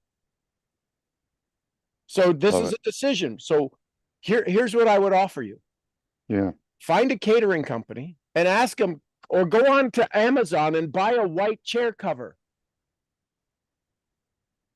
A: So this
E: Love
A: is
E: it.
A: a decision. So here's what I would offer you.
E: Yeah.
A: Find a catering company and ask them, or go on to Amazon and buy a white chair cover.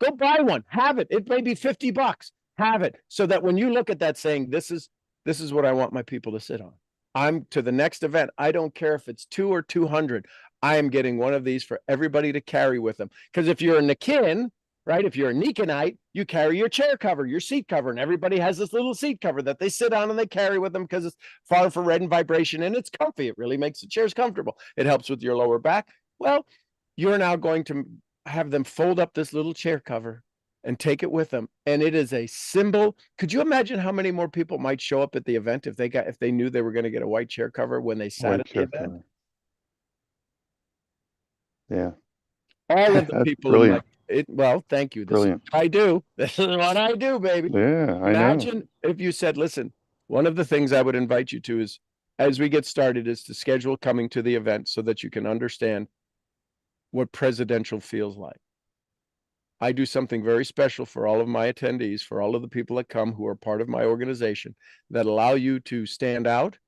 A: Go buy one. Have it. It may be $50. Have it so that when you look at that saying, this is what I want my people to sit on. I'm to the next event. I don't care if it's 2 or 200. I am getting one of these for everybody to carry with them. Because if you're a Nikin, right? If you're a Nikonite, you carry your chair cover, your seat cover, and everybody has this little seat cover that they sit on and they carry with them because it's far infrared and vibration and it's comfy. It really makes the chairs comfortable. It helps with your lower back. Well, you're now going to have them fold up this little chair cover and take it with them. And it is a symbol. Could you imagine how many more people might show up at the event if they knew they were going to get a white chair cover when they sat
E: White
A: at the
E: chair
A: event?
E: cover. Yeah.
A: All of the
E: That's
A: people in my
E: brilliant.
A: well, thank you. This is
E: Brilliant.
A: what I do. This is what I do, baby.
E: Yeah, I know.
A: Imagine if you said, listen, one of the things I would invite you to is, as we get started, is to schedule coming to the event so that you can understand what presidential feels like. I do something very special for all of my attendees, for all of the people that come who are part of my organization, that allow you to stand out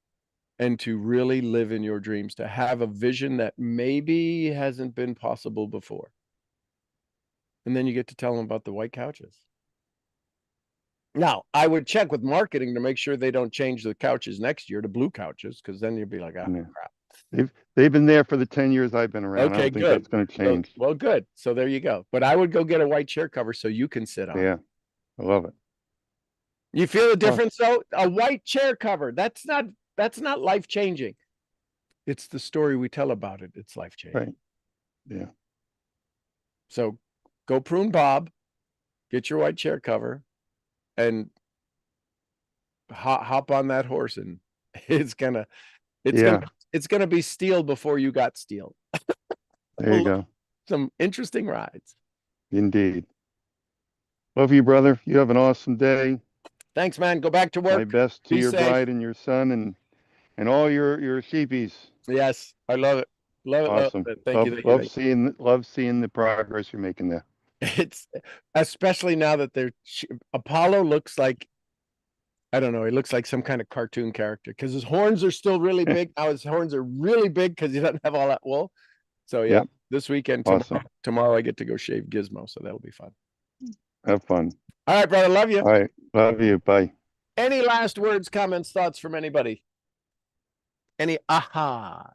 A: and to really live in your dreams, to have a vision that maybe hasn't been possible before. And then you get to tell them about the white couches. Now, I would check with marketing to make sure they don't change the couches next year to blue couches, because then you'd be like, ah,
E: Yeah.
A: crap.
E: They've been there for the 10 years I've been around. I
A: Okay,
E: don't think
A: good.
E: that's going to
A: So,
E: change.
A: well, good. So there you go. But I would go get a white chair cover so you can sit on it.
E: Yeah. I love it.
A: You feel the difference though? A white chair cover. That's not life changing. It's the story we tell about it. It's life changing.
E: Right. Yeah.
A: So go prune Bob, get your white chair cover, and hop on that horse, and it's gonna be steel before you got steel.
E: There you go.
A: Some interesting rides.
E: Indeed. Love you, brother. You have an awesome day.
A: Thanks, man. Go back to work.
E: My best to
A: Be
E: your
A: safe.
E: bride and your son and all your sheepies.
A: Yes, I love it. Love it.
E: Awesome.
A: Love it. Thank you.
E: Love seeing the progress you're making there.
A: It's especially now that Apollo looks like, I don't know, he looks like some kind of cartoon character because his horns are still really big. Now his horns are really big because he doesn't have all that wool. So yeah,
E: Yep.
A: this weekend,
E: Awesome.
A: tomorrow I get to go shave Gizmo, so that'll be fun.
E: Have fun.
A: All right, brother. Love you.
E: All right. Love you. Bye.
A: Any last words, comments, thoughts from anybody? Any aha?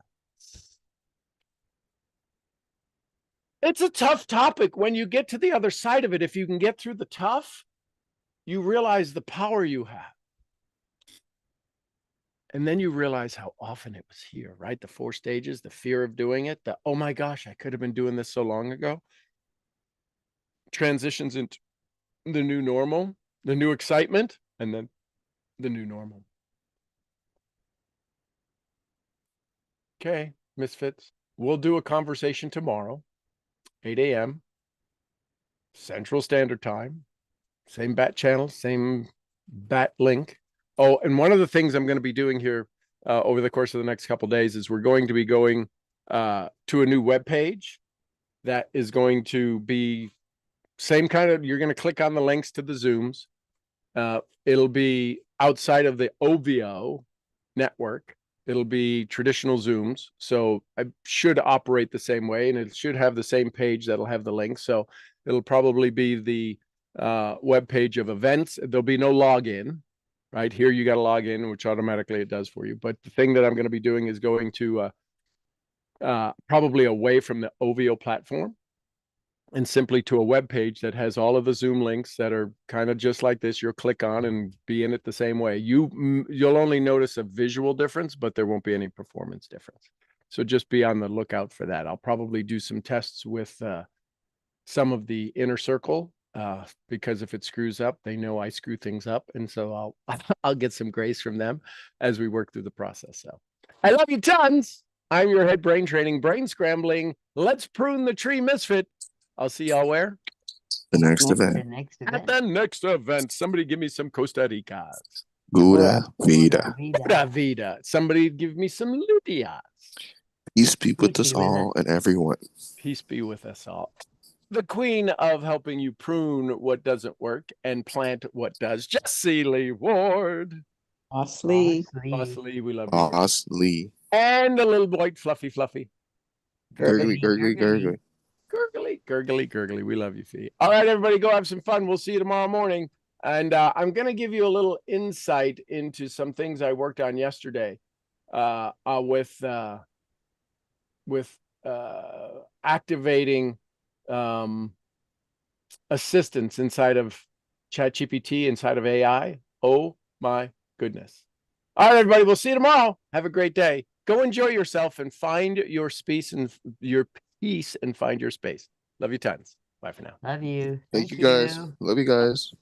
A: It's a tough topic. When you get to the other side of it, if you can get through the tough, you realize the power you have. And then you realize how often it was here, right? The 4 stages, the fear of doing it, the, oh my gosh, I could have been doing this so long ago. Transitions into the new normal, the new excitement, and then the new normal. Okay. Misfits. We'll do a conversation tomorrow, 8 a.m. Central Standard Time. Same bat channel, same bat link. Oh, and one of the things I'm going to be doing here over the course of the next couple of days is we're going to be going to a new web page that is going to be same kind of, you're going to click on the links to the Zooms. It'll be outside of the OVO network. It'll be traditional Zooms. So I should operate the same way, and it should have the same page that'll have the links. So it'll probably be the web page of events. There'll be no login. Right here, you got to log in, which automatically it does for you. But the thing that I'm going to be doing is going to probably away from the OVO platform and simply to a web page that has all of the Zoom links that are kind of just like this. You'll click on and be in it the same way. You'll only notice a visual difference, but there won't be any performance difference. So just be on the lookout for that. I'll probably do some tests with some of the inner circle because if it screws up, they know I screw things up. And so I'll get some grace from them as we work through the process. So I love you tons. I'm your head brain training, brain scrambling. Let's prune the tree misfit. I'll see y'all where?
D: The next event.
A: At the next event. Somebody give me some Costa Ricas.
D: Gura Vida.
A: Pura vida. Somebody give me some Ludias.
D: Peace be with us all and everyone.
A: Peace be with us all. The queen of helping you prune what doesn't work and plant what does. Jessie Lee Ward.
F: Boss Lee.
A: Boss Lee, we love you.
D: Boss Lee.
A: And the little white fluffy.
D: Gurgly, gurgly, gurgly.
A: Gurgly. We love you, Fee. All right, everybody, go have some fun. We'll see you tomorrow morning. And I'm going to give you a little insight into some things I worked on yesterday with activating assistance inside of ChatGPT, inside of AI. Oh, my goodness. All right, everybody, we'll see you tomorrow. Have a great day. Go enjoy yourself and find your space and your peace and find your space. Love you tons. Bye for now.
F: Love you.
D: Thank you guys. Love you guys.